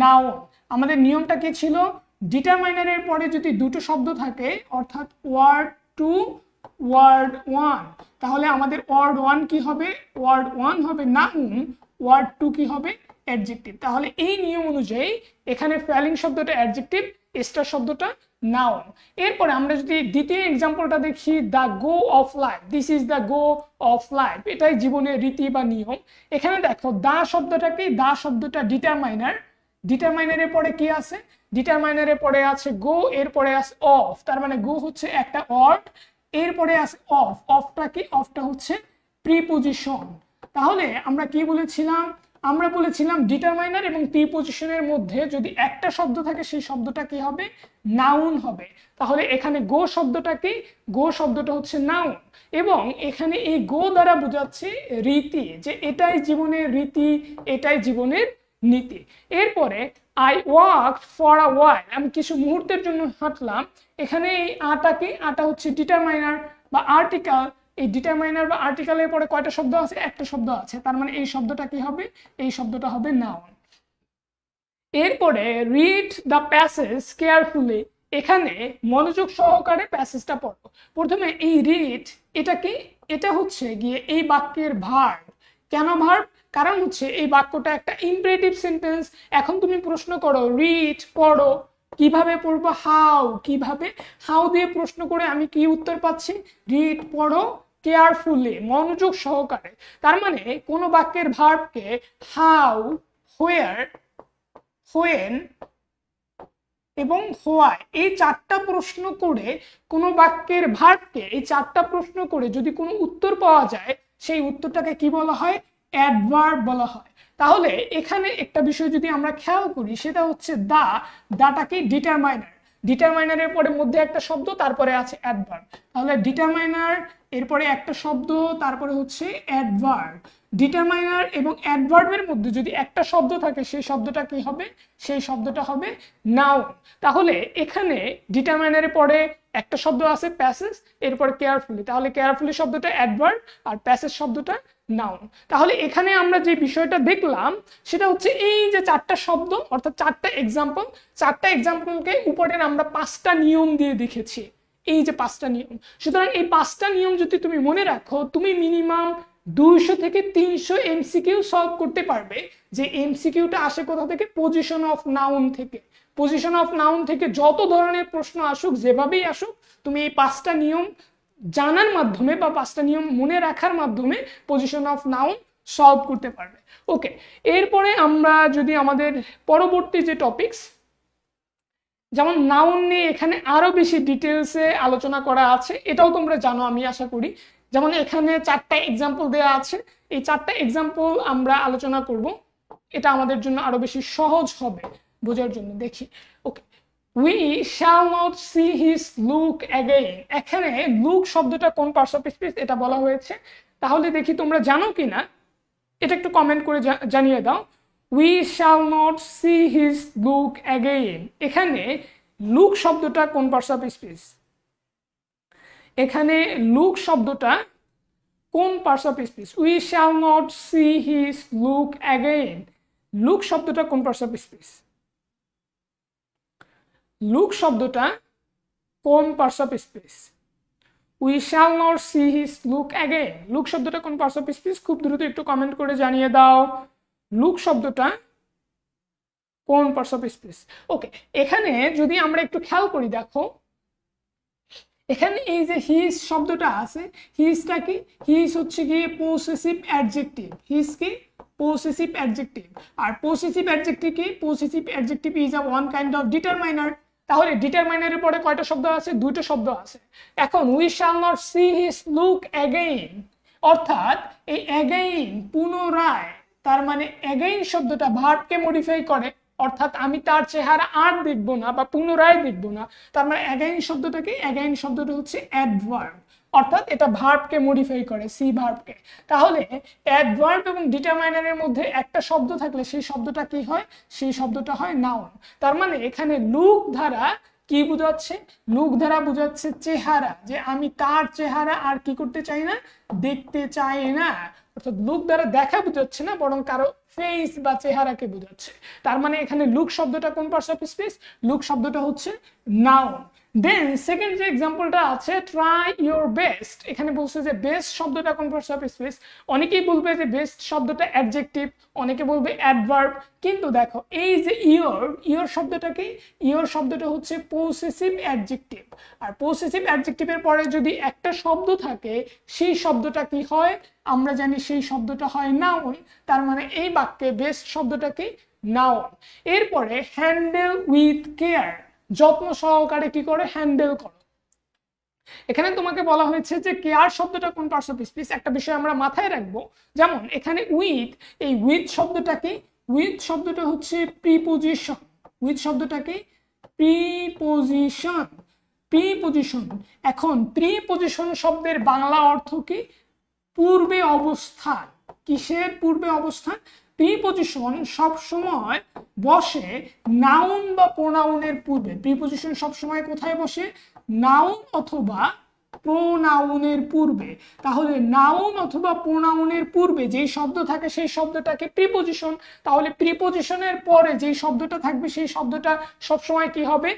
নাউন। আমাদের নিয়মটা কি ছিল? ডিটারমাইনারের পরে যদি দুটো শব্দ থাকে, অর্থাৎ ওয়ার্ড টু ওয়ার্ড ওয়ান, তাহলে আমাদের ওয়ার্ড ওয়ান কি হবে? ওয়ার্ড ওয়ান হবে নাউন, ওয়ার্ড টু কি হবে? অ্যাডজেক্টিভ। তাহলে এই নিয়ম অনুযায়ী এখানে ফেলিং শব্দটা অ্যাডজেক্টিভ, স্টার শব্দটা নাউন। এরপরে আমরা যদি দ্বিতীয় এক্সাম্পলটা দেখি, the go of life, this is the go of life, এটাই জীবনের রীতি বা নিয়ম। এখানে দেখো দা শব্দটা কি? দা শব্দটা ডিটারমাইনার, ডিটারমাইনারের পরে কি আছে? ডিটারমাইনারের পরে আছে গো, এরপরে আছে অফ, তার মানে গো হচ্ছে একটা ওয়ার্ড, এরপরে আছে অফ, অফটা কি? অফটা হচ্ছে প্রিপজিশন। তাহলে আমরা কি বলেছিলাম? আমরা বলেছিলাম ডিটারমাইনার এবং প্রিপজিশনের মধ্যে যদি একটা শব্দ থাকে, সেই শব্দটা কি হবে? নাউন হবে। তাহলে এখানে গো শব্দটা কি? গো শব্দটা হচ্ছে নাউন, এবং এখানে এই গো দ্বারা বোঝাচ্ছে রীতি, যে এটাই জীবনের রীতি, এটাই জীবনের নীতি। এরপরে আই ওয়াকড ফর আ ওয়াইল, আমি কিছু মুহূর্তের জন্য হাঁটলাম, এখানে এই আটা কি? আটা হচ্ছে ডিটারমাইনার বা আর্টিকেল। এই ডিটারমাইনার বা আর্টিকেলের পরে কয়টা শব্দ আছে? একটা শব্দ আছে, তার মানে এই শব্দটা কি হবে? এই শব্দটা হবে নাউন। এরপরে রিড দ্য প্যাসেজ কেয়ারফুলি, এখানে মনোযোগ সহকারে প্যাসেজটা পড়ো। প্রথমে এই রিড, এটা কি? এটা হচ্ছে গিয়ে এই বাক্যের ভার্ব। কেন ভার্ব? কারণ হচ্ছে এই বাক্যটা একটা ইম্পারেটিভ সেন্টেন্স। এখন তুমি প্রশ্ন করো রিড পড়ো, কিভাবে পড়বো? হাউ, কিভাবে? হাউ দিয়ে প্রশ্ন করে আমি কি উত্তর পাচ্ছি? রিড পড়ো কেয়ারফুলি, মনোযোগ সহকারে। তার মানে কোনো বাক্যের ভার্বকে হাউ, হোয়ার, হোয়েন এবং হোয়াই, এই চারটা প্রশ্ন করে কোনো বাক্যের ভার্বকে এই চারটা প্রশ্ন করে যদি কোনো উত্তর পাওয়া যায়, সেই উত্তরটাকে কি বলা হয়? অ্যাডভার্ব বলা হয়। তাহলে এখানে একটা বিষয় যদি আমরা খেয়াল করি, সেটা হচ্ছে দাটা কি ডিটারমাইনার, ডিটারমাইনারের পরে মধ্যে একটা শব্দ, তারপরে আছে অ্যাডভার্ব। তাহলে ডিটারমাইনার, এরপরে একটা শব্দ, তারপরে হচ্ছে অ্যাডভার্ব। ডিটারমাইনার এবং অ্যাডভার্বের মধ্যে যদি একটা শব্দ থাকে, সেই শব্দটা কি হবে? সেই শব্দটা হবে নাউন। তাহলে এখানে ডিটারমাইনারের পরে একটা শব্দ আছে প্যাসেজ, এরপরে কেয়ারফুলি, তাহলে কেয়ারফুলি শব্দটা অ্যাডভার্ব আর প্যাসেজ শব্দটা নাউন। তাহলে এখানে আমরা যে বিষয়টা দেখলাম সেটা হচ্ছে এই যে চারটা শব্দ, অর্থাৎ চারটা এক্সাম্পলকে উপরের আমরা 5টা নিয়ম দিয়ে দেখেছি, এই যে 5টা নিয়ম। সুতরাং এই 5টা নিয়ম যদি তুমি মনে রাখো, তুমি মিনিমাম 200 থেকে 300 এমসিকিউ সলভ করতে পারবে। যে এমসিকিউটা আসে কোথা থেকে? পজিশন অফ নাউন থেকে। পজিশন অফ নাউন থেকে যত ধরনের প্রশ্ন আসুক, যেভাবেই আসুক, তুমি এই 5টা নিয়ম জানার মাধ্যমে বা 5টা নিয়ম মনে রাখার মাধ্যমে পজিশন অফ নাউন সলভ করতে পারবে। ওকে, এরপরে আমরা যদি আমাদের পরবর্তী যে টপিকস, যেমন নাউন নিয়ে এখানে আরো বেশি ডিটেলসে আলোচনা করা আছে, এটাও তোমরা জানো আমি আশা করি। যেমন এখানে 4টা এক্সাম্পল দেওয়া আছে, এই 4টা এক্সাম্পল আমরা আলোচনা করব, এটা আমাদের জন্য আরো বেশি সহজ হবে বোঝার জন্য। দেখি, okay, we shall not see his look again. এখানে লুক শব্দটা কোন পার্টস অফ স্পিচ এটা বলা হয়েছে, তাহলে দেখি তোমরা জানো কিনা, এটা একটু কমেন্ট করে জানিয়ে দাও। We shall not see his look again, এখানে লুক শব্দটা কোন পার্টস অফ স্পিচ? এখানে লুক শব্দটা কোন parts of speech? We shall not see his look again, look শব্দটা কোন পার্টস অফ স্পিচ? লুক শব্দটা কোন parts of speech? We shall not see his look again, look শব্দটা কোন পার্টস অফ স্পিচ? খুব দ্রুত একটু কমেন্ট করে জানিয়ে দাও, লুক শব্দটা কোন পার্টস অফ স্পিচ? ওকে, এখানে যদি আমরা একটু খেয়াল করি, দেখো এখানে এই যে হিজ শব্দটা আছে, হিজটা কি? হিজ হচ্ছে কি পসেসিভ অ্যাডজেক্টিভ, হিজ কি পসেসিভ অ্যাডজেক্টিভ। আর পসেসিভ অ্যাডজেক্টিভ কি? Possessive adjective is a one kind of determiner. তাহলে ডিটারমাইনারের পরে কয়টা শব্দ আছে? 2টো শব্দ আছে। এখন we shall not see his look again, অর্থাৎ এই অ্যাগেইন পুনরায়, তার মানে অ্যাগেইন শব্দটা ভার্বকে মডিফাই করে, অর্থাৎ আমি তার চেহারা আর দেখবো না বা পুনরায় দেখবো না। তার মানে অ্যাগেইন শব্দটা কি? অ্যাগেইন শব্দটা হচ্ছে অ্যাডভার্ব, অর্থাৎ এটা ভার্বকে মডিফাই করে, সি ভার্বকে। তাহলে অ্যাডভার্ব এবং ডিটারমাইনারের মধ্যে একটা শব্দ থাকলে সেই শব্দটা কি হয়? সেই শব্দটা হয় নাউন। তার মানে এখানে লুক দ্বারা কি বোঝাচ্ছে? লুক দ্বারা বোঝাচ্ছে চেহারা, যে আমি তার চেহারা আর কি করতে চাই না? দেখতে চাই না। অর্থাৎ লুক দ্বারা দেখা বোঝাচ্ছে না, বরং কারো ফেস বা চেহারাকে বোঝাচ্ছে। তার মানে এখানে লুক শব্দটা কোন পার্টস অফ স্পিচ? লুক শব্দটা হচ্ছে নাউন। দেন সেকেন্ড যে এক্সাম্পলটা আছে, ট্রাই ইউর বেস্ট, এখানে বলছে যে বেস্ট শব্দটা কোন পার্টস অফ স্পিচ? অনেকেই বলবে যে বেস্ট শব্দটা অ্যাডজেক্টিভ, অনেকে বলবে অ্যাডভার্ব, কিন্তু দেখো এই যে ইওর শব্দটা কি? ইওর শব্দটা হচ্ছে পসেসিভ অ্যাডজেক্টিভ। আর পসেসিভ অ্যাডজেক্টিভের পরে যদি একটা শব্দ থাকে, সেই শব্দটা কি হয়? আমরা জানি সেই শব্দটা হয় নাউন। তার মানে এই বাক্যে বেস্ট শব্দটা কি? নাউন। এরপরে হ্যান্ডেল উইথ কেয়ার, যত্ন সহকারে কি করে? হ্যান্ডেল করো। এখানে তোমাকে বলা হয়েছে যে কেয়ার শব্দটা কোন পার্টস অফ স্পিচ, একটা বিষয় আমরা মাথায় রাখবো। যেমন এখানে উইথ, এই উইথ শব্দটা কি? উইথ শব্দটা হচ্ছে প্রিপোজিশন। উইথ শব্দটা কি? Preposition, preposition. এখন প্রিপোজিশন শব্দের বাংলা অর্থ কি? পূর্বে অবস্থান। কিসের পূর্বে অবস্থান? প্রিপোজিশন সব সময় বসে নাউন বা প্রোনাউনের পূর্বে। প্রিপোজিশন সব সময় কোথায় বসে? নাউন অথবা প্রোনাউনের পূর্বে। তাহলে নাউন অথবা প্রোনাউনের পূর্বে যেই শব্দ থাকে সেই শব্দটাকে প্রিপোজিশন। তাহলে প্রিপোজিশনের পরে যেই শব্দটা থাকবে সেই শব্দটা সবসময় কি হবে?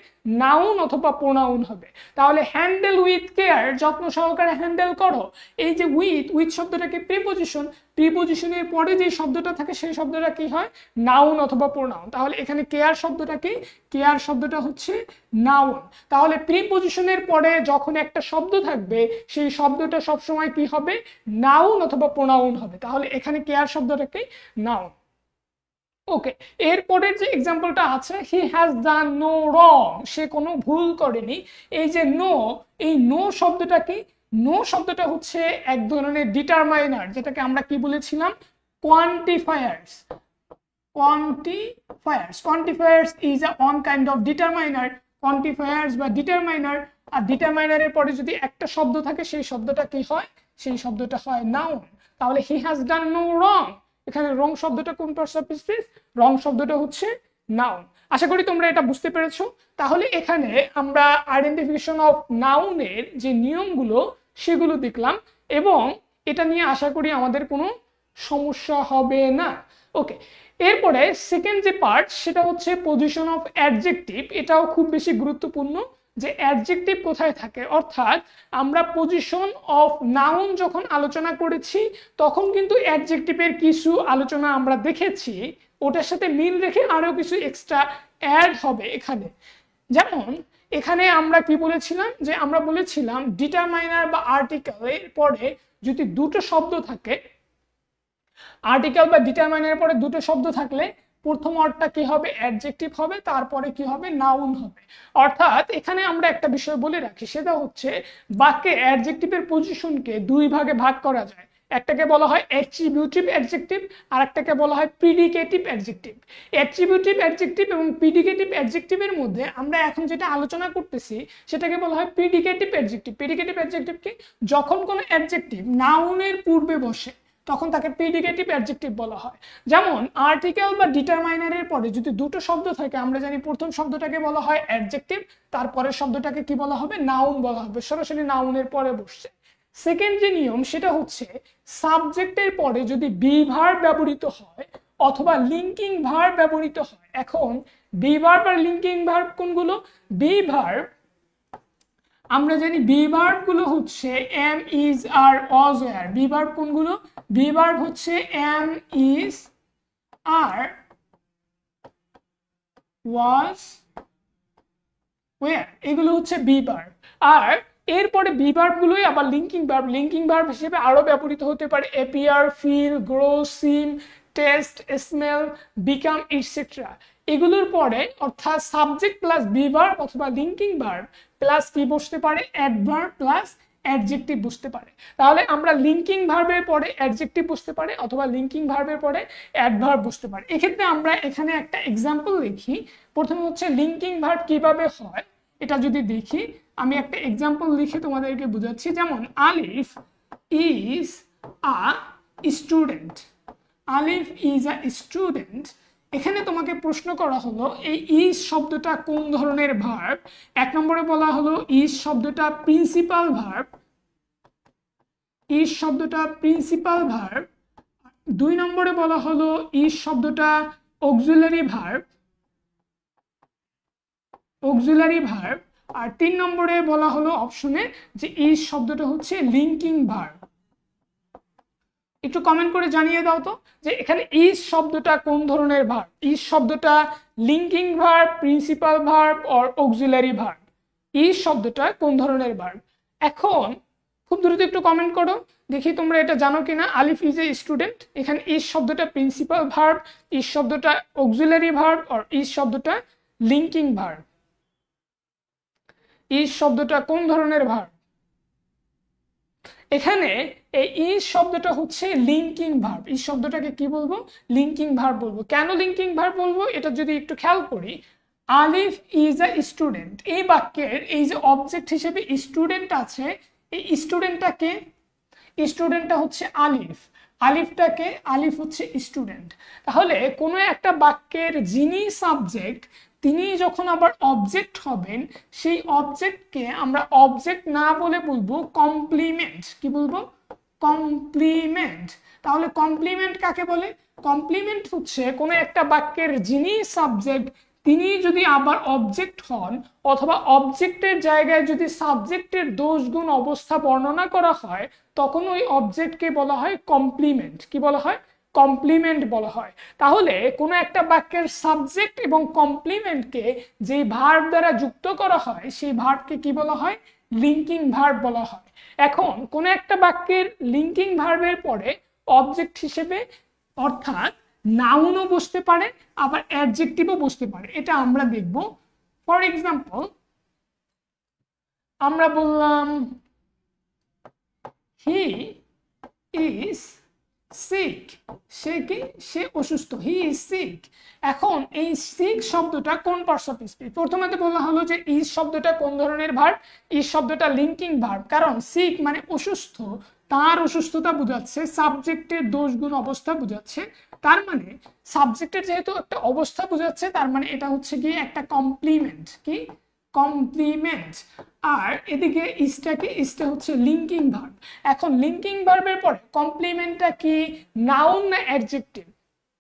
নাউন অথবা প্রোনাউন হবে। তাহলে হ্যান্ডেল উইথ কেয়ার, যত্ন সহকারে হ্যান্ডেল করো। এই যে উইথ শব্দটাকে প্রিপোজিশন, প্রিপোজিশনের পরে যে শব্দটা থাকে সেই শব্দটা কি হয়? নাউন অথবা প্রোনাউন। তাহলে এখানে কেয়ার শব্দটা কি? কেয়ার শব্দটা হচ্ছে নাউন। তাহলে প্রিপোজিশনের পরে যখন একটা শব্দ থাকবে সেই শব্দটা সবসময় কি হবে? নাউন অথবা প্রোনাউন হবে। তাহলে এখানে কেয়ার শব্দটা কি? নাউন। ওকে, এরপরের যে এক্সাম্পলটা আছে, হি হ্যাজ ডান নো রং, সে কোনো ভুল করেনি। এই যে নো, এই নো শব্দটা কি? নো শব্দটা হচ্ছে এক ধরনের ডিটারমাইনার, যেটাকে আমরা কি বলেছিলাম? Quantifiers. Quantifiers is a one kind of determiner. Quantifiers বা ডিটারমাইনার, আর ডিটারমাইনারের পরে যদি একটা শব্দ থাকে সেই শব্দটা কি হয়? সেই শব্দটা হয় নাউন। তাহলে হি হ্যাজ ডান নো রং, এখানে রং শব্দটা কোন পার্টস অফ স্পিচ? রং শব্দটা হচ্ছে নাউন। আশা করি তোমরা এটা বুঝতে পেরেছো। তাহলে এখানে আমরা আইডেন্টিফিকেশন অফ নাউনের যে নিয়মগুলো সেগুলো দেখলাম, এবং এটা নিয়ে আশা করি আমাদের কোনো সমস্যা হবে না। ওকে, এরপরে সেকেন্ড যে পার্ট সেটা হচ্ছে পজিশন অফ অ্যাডজেক্টিভ। এটাও খুব বেশি গুরুত্বপূর্ণ যে অ্যাডজেক্টিভ কোথায় থাকে, অর্থাৎ আমরা পজিশন অফ নাউন যখন আলোচনা করেছি তখন কিন্তু অ্যাডজেক্টিভের কিছু আলোচনা আমরা দেখেছি, ওটার সাথে মিল রেখে আরো কিছু এক্সট্রা অ্যাড হবে এখানে। যেমন এখানে আমরা কি বলেছিলাম, যে আমরা বলেছিলাম ডিটারমাইনার বা আর্টিকেলের পরে যদি দুটো শব্দ থাকে, আর্টিকেল বা ডিটারমাইনারের পরে দুটো শব্দ থাকলে প্রথম ওয়ার্ডটা কি হবে? অ্যাডজেক্টিভ হবে, তারপরে কি হবে? নাউন হবে। অর্থাৎ এখানে আমরা একটা বিষয় বলে রাখি, সেটা হচ্ছে বাক্যে অ্যাডজেক্টিভের পজিশনকে দুই ভাগে ভাগ করা যায়। একটাকে বলা হয় অ্যাট্রিবিউটিভ অ্যাডজেক্টিভ, আর একটাকে বলা হয় প্রিডিকেটিভ অ্যাডজেক্টিভ। অ্যাট্রিবিউটিভ অ্যাডজেক্টিভ এবং প্রিডিকেটিভ অ্যাডজেক্টিভের মধ্যে আমরা এখন যেটা আলোচনা করতেছি সেটাকে বলা হয় প্রিডিকেটিভ অ্যাডজেক্টিভ। প্রিডিকেটিভ অ্যাডজেক্টিভ কি? যখন কোনো অ্যাডজেক্টিভ নাউনের পূর্বে বসে তখন তাকে প্রিডিকেটিভ অ্যাডজেক্টিভ বলা হয়। যেমন আর্টিকেল বা ডিটারমাইনারের পরে যদি দুটো শব্দ থাকে, আমরা জানি প্রথম শব্দটাকে বলা হয় অ্যাডজেক্টিভ, তারপরের শব্দটাকে কি বলা হবে? নাউন বলা হবে, সরাসরি নাউনের পরে বসছে। সেকেন্ড যে নিয়ম সেটা হচ্ছে সাবজেক্টের পরে যদি বি ভার্ব ব্যবহৃত হয় অথবা লিঙ্কিং ভার্ব ব্যবহৃত হয়। এখন বি ভার্ব আর লিঙ্কিং ভার্ব কোনগুলো? বি ভার্ব আমরা জানি বি ভার্ব গুলো হচ্ছে am, is, are, was, were. Be verb কোনগুলো? বি ভার্ব হচ্ছে am, is, are, was, were, এগুলো হচ্ছে বি ভার্ব। আর এরপরে বি ভার্ব গুলোই আবার লিঙ্কিং ভার্ব। লিঙ্কিং ভার্ব হিসেবে আরো ব্যবহৃত হতে পারে অ্যাপিয়ার, ফিল, গ্রো, সিম, টেস্ট, স্মেল, বিকাম, ইটসেট্রা। এগুলোর পরে অর্থাৎ সাবজেক্ট প্লাস বি ভার্ব অথবা লিঙ্কিং ভার্ব প্লাস কি বসতে পারে? অ্যাডভার্ব প্লাস অ্যাডজেক্টিভ বসতে পারে। তাহলে আমরা লিঙ্কিং ভার্বের পরে অ্যাডজেক্টিভ বসতে পারে অথবা লিঙ্কিং ভার্বের পরে অ্যাডভার্ব বসতে পারে। এক্ষেত্রে আমরা এখানে একটা এক্সাম্পল দেখি। প্রথমে হচ্ছে লিঙ্কিং ভার্ব কিভাবে হয় এটা যদি দেখি, আমি একটা এক্সাম্পল লিখে তোমাদেরকে বোঝাচ্ছি। যেমন আলিফ is a student. Alif is a student. এখানে তোমাকে প্রশ্ন করা হলো এই ইজ শব্দটা কোন ধরনের ভার্ব। এক নম্বরে বলা হলো ইজ শব্দটা প্রিন্সিপাল ভার্ব। ইজ শব্দটা প্রিন্সিপাল ভার্ব। দুই নম্বরে বলা হলো ইজ শব্দটা অক্সিলারি ভার্ব। Auxiliary verb. আর তিন নম্বরে বলা হলো অপশনে যে ইজ শব্দটা হচ্ছে লিঙ্কিং ভার্ব। একটু কমেন্ট করে জানিয়ে দাও তো যে এখানে ইজ শব্দটা কোন ধরনের ভার্ব। ইজ শব্দটা linking verb, principal verb or auxiliary verb. Is শব্দটা কোন ধরনের ভার্ব? এখন খুব দ্রুত একটু কমেন্ট করো দেখি তোমরা এটা জানো কিনা। আলিফ ইজ এ স্টুডেন্ট, এখানে ইজ শব্দটা প্রিন্সিপাল ভার্ব, ইজ শব্দটা অক্সিলারি ভার্ব অর ইজ শব্দটা লিঙ্কিং ভার্ব। ইজ শব্দটা কোন ধরনের ভার্ব? এখানে এই ইজ শব্দটা হচ্ছে লিঙ্কিং ভার্ব। ইজ শব্দটাকে কি বলবো? লিঙ্কিং ভার্ব বলবো। কেন লিঙ্কিং ভার্ব বলবো এটা যদি একটু খেয়াল করি, আলিফ ইজ আ স্টুডেন্ট, এই বাক্যের এই যে অবজেক্ট হিসেবে স্টুডেন্ট আছে, এই স্টুডেন্টটাকে, স্টুডেন্টটা হচ্ছে আলিফ, আলিফটাকে, আলিফ হচ্ছে স্টুডেন্ট। তাহলে কোনো একটা বাক্যের যিনি সাবজেক্ট তিনি যখন আবার অবজেক্ট হবেন, সেই অবজেক্টকে আমরা অবজেক্ট না বলে বলবো কমপ্লিমেন্ট। কি বলবো? কমপ্লিমেন্ট। তাহলে কমপ্লিমেন্ট কাকে বলে? কমপ্লিমেন্ট হচ্ছে কোনো একটা বাক্যের যিনি সাবজেক্ট তিনি যদি আবার অবজেক্ট হন অথবা অবজেক্টের জায়গায় যদি সাবজেক্টের দোষ গুণ অবস্থা বর্ণনা করা হয় তখন ওই অবজেক্টকে বলা হয় কমপ্লিমেন্ট। কি বলা হয়? কমপ্লিমেন্ট বলা হয়। তাহলে কোনো একটা বাক্যের সাবজেক্ট এবং কমপ্লিমেন্টকে যে ভার্ব দ্বারা যুক্ত করা হয় সেই ভার্বকে কি বলা হয়? লিঙ্কিং ভার্ব বলা হয়। এখন কোনো একটা বাক্যের লিঙ্কিং ভার্বের পরে অবজেক্ট হিসেবে অর্থাৎ নাউনও বসতে পারে আবার অ্যাডজেক্টিভও বসতে পারে, এটা আমরা দেখব। ফর এক্সাম্পল আমরা বললাম হি ইজ সিক, সে কি, সে অসুস্থ, হি ইজ সিক। এখন এই সিক শব্দটা কোন পার্টস অফ স্পিচ? প্রথমে তো বলা হলো যে ইজ শব্দটা কোন ধরনের ভার্ব, ইজ শব্দটা লিঙ্কিং ভার্ব, কারণ সিক মানে অসুস্থ, তার অসুস্থতা বোঝাচ্ছে, সাবজেক্টের দোষ গুণ অবস্থা বোঝাচ্ছে, তার মানে সাবজেক্টের যেহেতু একটা অবস্থা বোঝাচ্ছে তার মানে এটা হচ্ছে কি একটা কমপ্লিমেন্ট, কি কমপ্লিমেন্ট। আর এদিকে ইসটা হচ্ছে লিঙ্কিং ভার্ব। এখন লিঙ্কিং ভার্বের পরে কমপ্লিমেন্টটা কি নাউন না অ্যাডজেক্টিভ?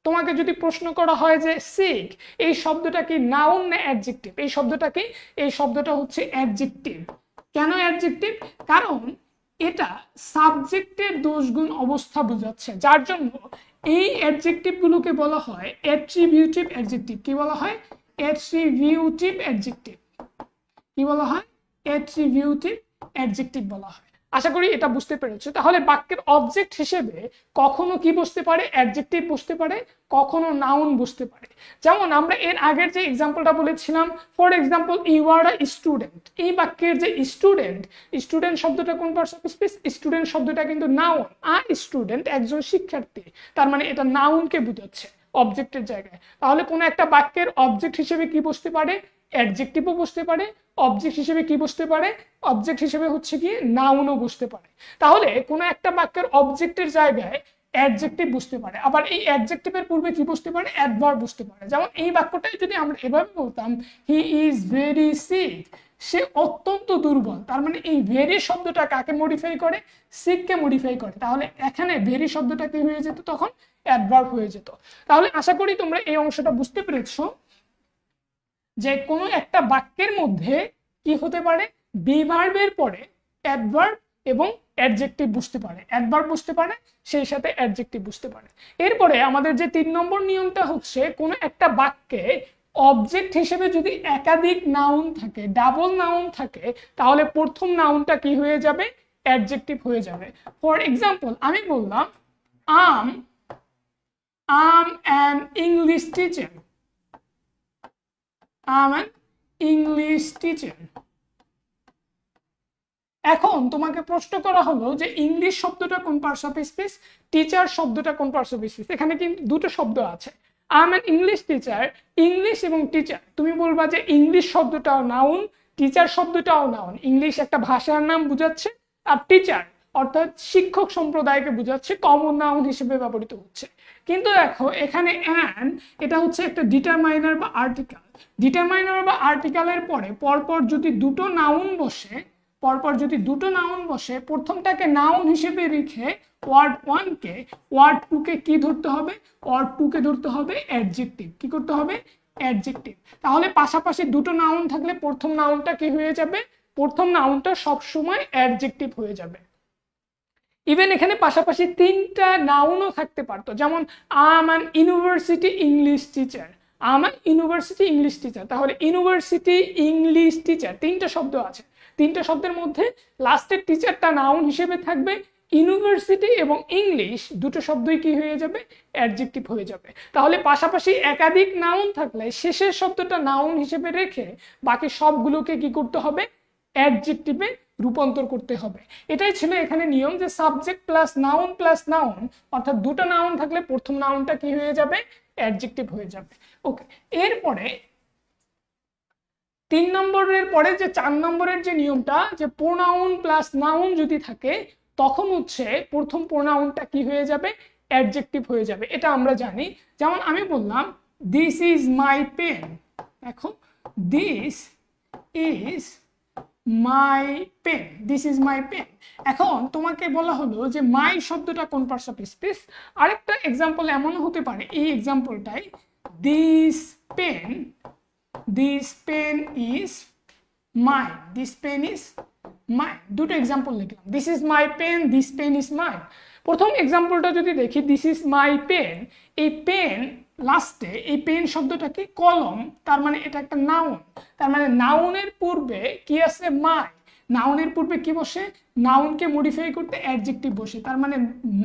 তোমাকে যদি প্রশ্ন করা হয় যে সিক এই শব্দটা কি নাউন না অ্যাডজেক্টিভ, এই শব্দটা কি, এই শব্দটা হচ্ছে অ্যাডজেক্টিভ। কেন অ্যাডজেক্টিভ? কারণ এটা সাবজেক্টের দোষগুণ অবস্থা বোঝাচ্ছে, যার জন্য এই অ্যাডজেক্টিভ গুলোকে বলা হয় অ্যাট্রিবিউটিভ অ্যাডজেক্টিভ। কি বলা হয়? Attributive adjective. কি বলা হয়? অ্যাট্রিবিউটিভ অ্যাডজেক্টিভ বলা হয়। আশা করি এটা বুঝতে পেরেছো। তাহলে বাক্যের অবজেক্ট হিসেবে কখনো কি বসতে পারে? অ্যাডজেক্টিভ বসতে পারে, কখনো নাউন বসতে পারে। যেমন আমরা এর আগের যে এক্সাম্পলটা বলেছিলাম, for example you are a student, এই বাক্যের যে স্টুডেন্ট, স্টুডেন্ট শব্দটা কোন পার্টস অফ স্পিচ? স্টুডেন্ট শব্দটা কিন্তু নাউন। আর স্টুডেন্ট একজন শিক্ষার্থী, তার মানে এটা নাউনকে বোঝাচ্ছে অবজেক্টের জায়গায়। তাহলে কোনো একটা বাক্যের অবজেক্ট হিসেবে কি বসতে পারে? অ্যাডজেক্টিভও বসতে পারে। অবজেক্ট হিসেবে কি বসতে পারে? অবজেক্ট হিসেবে হচ্ছে কি নাউনও বসতে পারে। তাহলে কোনো একটা বাক্যের অবজেক্টের জায়গায় অ্যাডজেক্টিভ বসতে পারে, আবার এই অ্যাডজেক্টিভের পূর্বে কি বসতে পারে? অ্যাডভার্ব বসতে পারে। যেমন এই বাক্যটাই যদি আমরা এভাবে বলতাম হি ইজ ভেরি সিক, সে অত্যন্ত দুর্বল, তার মানে এই ভেরি শব্দটা কাকে মডিফাই করে? সিককে মডিফাই করে। তাহলে এখানে ভেরি শব্দটা কি হয়ে যেত? তখন অ্যাডভার্ব হয়ে যেত। তাহলে আশা করি তোমরা এই অংশটা বুঝতে পেরেছো যে কোনো একটা বাক্যের মধ্যে কি হতে পারে? বি ভার্বের পরে অ্যাডভার্ব এবং অ্যাডজেক্টিভ বুঝতে পারে, অ্যাডভার্ব বুঝতে পারে, সেই সাথে অ্যাডজেক্টিভ বুঝতে পারে। এরপরে আমাদের যে 3 নম্বর নিয়মটা হচ্ছে, কোনো একটা বাক্যে অবজেক্ট হিসেবে যদি একাধিক নাউন থাকে, ডাবল নাউন থাকে, তাহলে প্রথম নাউনটা কি হয়ে যাবে? অ্যাডজেক্টিভ হয়ে যাবে। ফর এক্সাম্পল আমি বললাম I'm an English teacher, I'm an English teacher. এখন তোমাকে প্রশ্ন করা হলো যে ইংলিশ শব্দটা কোন পার্টস অফ স্পিচ, টিচার শব্দটা কোন পার্টস অফ স্পিচ? এখানে কিন্তু দুটো শব্দ আছে, I am an English teacher, English এবং টিচার। তুমি বলবা যে ইংলিশ শব্দটাও নাউন, টিচার শব্দটাও নাউন। ইংলিশ একটা ভাষার নাম বোঝাচ্ছে, আর টিচার অর্থাৎ শিক্ষক সম্প্রদায়কে বোঝাচ্ছে, কমন নাউন হিসেবে ব্যবহৃত হচ্ছে। কিন্তু দেখো এখানে অ্যান এটা হচ্ছে একটা ডিটারমাইনার বা আর্টিকেল। ডিটারমাইনার বা আর্টিকেলের পরে পরপর যদি দুটো নাউন বসে, প্রথমটাকে নাউন হিসেবে রেখে ওয়ার্ড 1 কে, ওয়ার্ড 2 কে কি ধরতে হবে? ওয়ার্ড 2 কে ধরতে হবে অ্যাডজেক্টিভ। কি করতে হবে? অ্যাডজেক্টিভ। তাহলে পাশাপাশি দুটো নাউন থাকলে প্রথম নাউনটা কি হয়ে যাবে? প্রথম নাউনটা সবসময় অ্যাডজেক্টিভ হয়ে যাবে। ইভেন এখানে পাশাপাশি 3টা নাউনও থাকতে পারতো, যেমন আম অ্যান ইউনিভার্সিটি ইংলিশ টিচার, আমার ইউনিভার্সিটি ইংলিশ টিচার। তাহলে ইউনিভার্সিটি ইংলিশ টিচার 3টা শব্দ আছে, 3টা শব্দের মধ্যে লাস্টের টিচারটা নাউন হিসেবে থাকবে, ইউনিভার্সিটি এবং ইংলিশ দুটো শব্দই কি হয়ে যাবে? অ্যাডজেক্টিভ হয়ে যাবে। তাহলে পাশাপাশি একাধিক নাউন থাকলে শেষের শব্দটা নাউন হিসেবে রেখে বাকি সবগুলোকে কি করতে হবে? অ্যাডজেক্টিভে রূপান্তর করতে হবে। এটাই ছিল এখানে নিয়ম, যে সাবজেক্ট প্লাস নাউন, অর্থাৎ দুটো নাউন থাকলে প্রথম নাউনটা কি হয়ে যাবে? অ্যাডজেক্টিভ হয়ে যাবে। ওকে, এরপরে 3 নম্বরের পরে যে 4 নম্বরের যে নিয়মটা, যে প্রোনাউন প্লাস নাউন যদি থাকে তখন হচ্ছে প্রথম প্রোনাউনটা কি হয়ে যাবে? অ্যাডজেক্টিভ হয়ে যাবে। এটা আমরা জানি। যেমন আমি বললাম দিস ইজ মাই পেন, দেখো this is my pen, this is my pen. এখন তোমাকে বলা হলো যে মাই শব্দটা কোন পার্টস অফ স্পিচ? আরেকটা এক্সাম্পল এমনও হতে পারে, এই এক্সাম্পলটাই this pen is mine, this pen is mine. দুটো এক্সাম্পল লিখলাম, this is my pen, this pen is mine. প্রথম এক্সাম্পলটা যদি দেখি, দিস ইজ মাই পেন, এই পেন লাস্টে এই পেন শব্দটা কি? কলম, তার মানে এটা একটা নাউন। তার মানে নাউনের পূর্বে কি আছে? মাই। নাউনের পূর্বে কি বসে, নাউনকে মডিফাই করতে অ্যাডজেক্টিভ বসে। তার মানে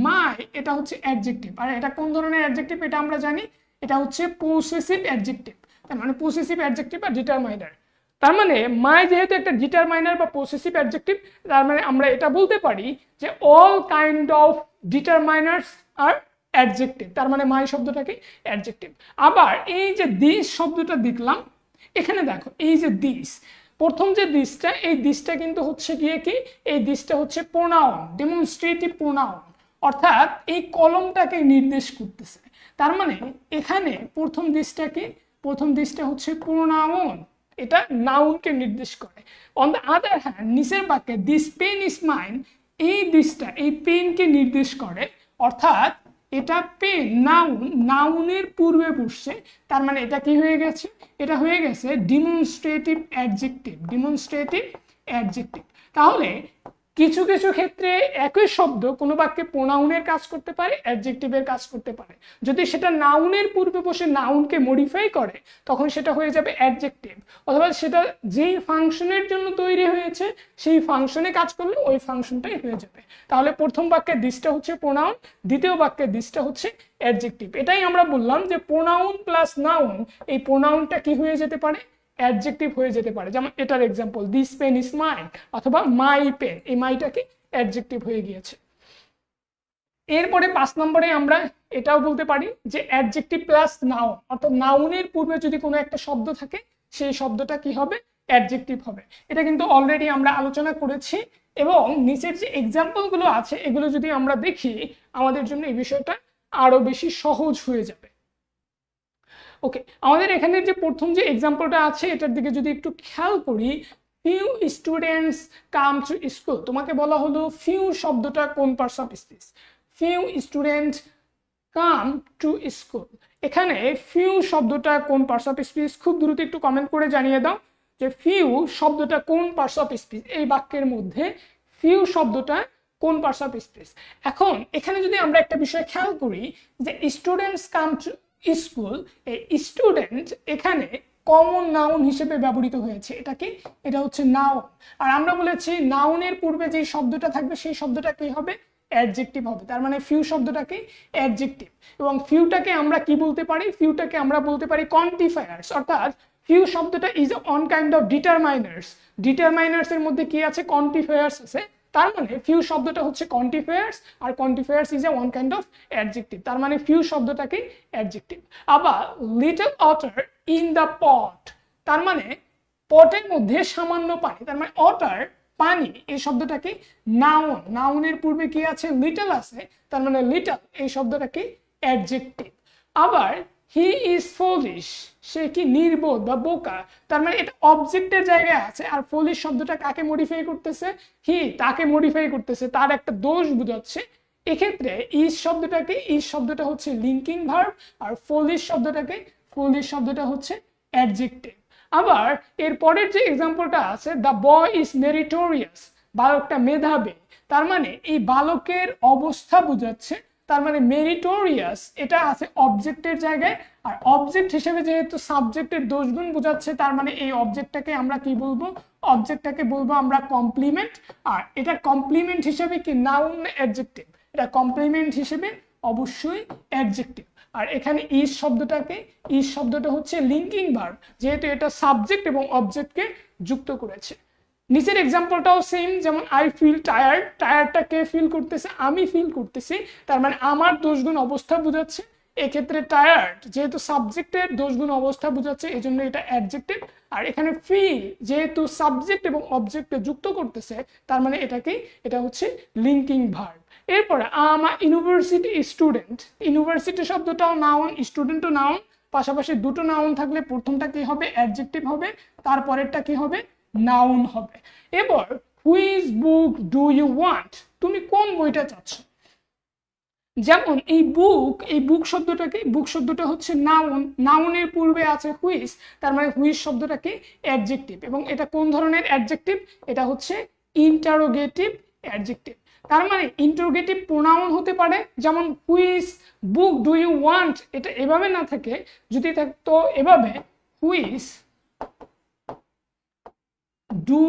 মাই এটা হচ্ছে অ্যাডজেক্টিভ। আর এটা কোন ধরনের অ্যাডজেক্টিভ এটা আমরা জানি, এটা হচ্ছে পসেসিভ অ্যাডজেক্টিভ। তার মানে পসেসিভ অ্যাডজেক্টিভ আর ডিটারমাইনার। তার মানে মাই যেহেতু একটা ডিটারমাইনার বা পসেসিভ অ্যাডজেক্টিভ, তার মানে আমরা এটা বলতে পারি যে অল কাইন্ড অফ ডিটারমাইনার্স আর অ্যাডজেক্টিভ। তার মানে মাই শব্দটাকে অ্যাডজেক্টিভ। আবার এই যে দিস শব্দটা দেখলাম, এখানে দেখো এই যে দিস, প্রথম যে দিসটা, এই দিসটা কিন্তু হচ্ছে গিয়ে কি, এই দিসটা হচ্ছে প্রোনাউন, ডেমনস্ট্রেটিভ প্রোনাউন, অর্থাৎ এই কলমটাকে নির্দেশ করতেছে। তার মানে এখানে প্রথম দিসটা কি, প্রথম দিসটা হচ্ছে প্রোনাউন, এটা নাউনকে নির্দেশ করে। অন দ্য আদার হ্যান্ড নিচের বাক্যে দিস পেন ইজ মাইন, এই দিসটা এই পেনকে নির্দেশ করে, অর্থাৎ এটা পেন নাউন, নাউনের পূর্বে বসছে। তার মানে এটা কি হয়ে গেছে, এটা হয়ে গেছে ডিমনস্ট্রেটিভ অ্যাডজেক্টিভ, ডিমনস্ট্রেটিভ অ্যাডজেক্টিভ। তাহলে কিছু কিছু ক্ষেত্রে একই শব্দ কোনো বাক্যে প্রোনাউনের কাজ করতে পারে, অ্যাডজেক্টিভের কাজ করতে পারে। যদি সেটা নাউনের পূর্বে বসে নাউনকে মডিফাই করে তখন সেটা হয়ে যাবে অ্যাডজেক্টিভ, অথবা সেটা যেই ফাংশনের জন্য তৈরি হয়েছে সেই ফাংশনে কাজ করলে ওই ফাংশনটাই হয়ে যাবে। তাহলে প্রথম বাক্যে দিসটা হচ্ছে প্রোনাউন, দ্বিতীয় বাক্যে দিসটা হচ্ছে অ্যাডজেক্টিভ। এটাই আমরা বললাম যে প্রোনাউন প্লাস নাউন, এই প্রোনাউনটা কি হয়ে যেতে পারে, অ্যাডজেক্টিভ হয়ে যেতে পারে। যেমন এটার example this pen is mine অথবা মাই পেন, এই মাইটা কি অ্যাডজেক্টিভ হয়ে গিয়েছে। এরপরে 5 নম্বরে আমরা এটাও বলতে পারি যে অ্যাডজেক্টিভ প্লাস নাউন, অর্থাৎ নাউনের পূর্বে যদি কোনো একটা শব্দ থাকে সেই শব্দটা কি হবে, অ্যাডজেক্টিভ হবে। এটা কিন্তু অলরেডি আমরা আলোচনা করেছি, এবং নিচের যে এক্সাম্পলগুলো আছে এগুলো যদি আমরা দেখি আমাদের জন্য এই বিষয়টা আরো বেশি সহজ হয়ে যাবে। ওকে, আমাদের এখানে যে প্রথম যে এক্সাম্পলটা আছে এটার দিকে যদি একটু খেয়াল করি, few students come to school, তোমাকে বলা হলো ফিউ শব্দটা কোন parts of speech, few student come to school. এখানে ফিউ শব্দটা কোন পার্টস অফ স্পিচ, খুব দ্রুত একটু কমেন্ট করে জানিয়ে দাও যে ফিউ শব্দটা কোন পার্টস অফ স্পিচ, এই বাক্যের মধ্যে ফিউ শব্দটা কোন পার্টস অফ স্পিচ। এখন এখানে যদি আমরা একটা বিষয় খেয়াল করি যে স্টুডেন্টস কাম টু স্কুল, এই স্টুডেন্ট এখানে কমন নাউন হিসেবে ব্যবহৃত হয়েছে। এটা কি, এটা হচ্ছে নাউন। আর আমরা বলেছি নাউনের পূর্বে যে শব্দটা থাকবে সেই শব্দটা কি হবে, অ্যাডজেক্টিভ হবে। তার মানে ফিউ শব্দটা কি, অ্যাডজেক্টিভ। এবং ফিউটাকে আমরা কি বলতে পারি, ফিউটাকে আমরা বলতে পারি কোয়ান্টিফায়ার্স, অর্থাৎ ফিউ শব্দটা ইজ অন কাইন্ড অফ ডিটারমাইনার্স। ডিটারমাইনার্স এর মধ্যে কি আছে, কোয়ান্টিফায়ার্স আছে। তার মানে ফিউ শব্দটা হচ্ছে কোয়ান্টিফায়ার্স, আর quantifiers is a one kind of adjective. তার মানে ফিউ শব্দটা কি, অ্যাডজেক্টিভ। আবার little water in the pot, তার মানে পটের মধ্যে সামান্য পানি, তার মানে ওয়াটার পানি, এই শব্দটা কি, নাউন। নাউনের পূর্বে কি আছে, লিটল আছে, তার মানে লিটল এই শব্দটা কি, অ্যাডজেক্টিভ। আবার হি ইজ ফুলিশ, সে কি নির্বোধ বা বোকা, তার মানে এটা অবজেক্টের জায়গায় আছে। আর ফুলিশ শব্দটা কাকে মডিফাই করতেছে, হি, তাকে মডিফাই করতেছে, তার একটা দোষ বোঝাচ্ছে। এক্ষেত্রে ইজ শব্দটাকে, ইজ শব্দটা হচ্ছে লিঙ্কিং ভার্ব, আর ফুলিশ শব্দটাকে, ফুলিশ শব্দটা হচ্ছে অ্যাডজেক্টিভ। আবার এর পরের যে এক্সাম্পলটা আছে, দ্য বয় ইজ মেরিটোরিয়াস, বালকটা মেধাবী, তার মানে এই বালকের অবস্থা বোঝাচ্ছে। তার মানে মেরিটোরিয়াস এটা আছে অবজেক্টের জায়গায়, আর অবজেক্ট হিসেবে যেহেতু সাবজেক্টের দোষগুণ বোঝাচ্ছে, তার মানে এই অবজেক্টটাকে আমরা কি বলবো, অবজেক্টটাকে বলবো আমরা কমপ্লিমেন্ট। আর এটা কমপ্লিমেন্ট হিসেবে কি, নাউন অ্যাডজেক্টিভ, এটা কমপ্লিমেন্ট হিসেবে অবশ্যই অ্যাডজেক্টিভ। আর এখানে ইজ শব্দটাকে, ইজ শব্দটা হচ্ছে লিঙ্কিং ভার্ব, যেহেতু এটা সাবজেক্ট এবং অবজেক্টকে যুক্ত করেছে। নিচের এক্সাম্পলটাও সেম, যেমন আই ফিল টায়ার্ড, টায়ার্ডটা কে ফিল করতেছে, আমি ফিল করতেছি, তার মানে আমার দোষগুণ অবস্থা বোঝাচ্ছে। এক্ষেত্রে টায়ার্ড যেহেতু সাবজেক্টের দোষগুণ অবস্থা বোঝাচ্ছে, এই জন্য এটা অ্যাডজেক্টিভ। আর এখানে ফিল যেহেতু সাবজেক্ট এবং অবজেক্টকে যুক্ত করতেছে, তার মানে এটা কি, এটা হচ্ছে লিঙ্কিং ভার্ব। এরপরে আমার ইউনিভার্সিটি স্টুডেন্ট, ইউনিভার্সিটি শব্দটাও নাউন, স্টুডেন্টও নাউন, পাশাপাশি দুটো নাউন থাকলে প্রথমটা কি হবে, অ্যাডজেক্টিভ হবে, তারপরেরটা কি হবে, নাউন হবে। এবার which book do you want, তুমি কোন বইটা চাচ্ছ। যেমন এই বুক, এই বুক শব্দটাকে, বুক শব্দটা হচ্ছে নাউন, নাউনের পূর্বে আছে হুইচ, তার মানে হুইচ শব্দটাকে অ্যাডজেক্টিভ। এবং এটা কোন ধরনের অ্যাডজেক্টিভ, এটা হচ্ছে ইন্টারোগেটিভ অ্যাডজেক্টিভ। তার মানে ইন্টারোগেটিভ প্রোনাউন হতে পারে, যেমন which book do you want, এটা এভাবে না থাকে, যদি থাকতো এভাবে which do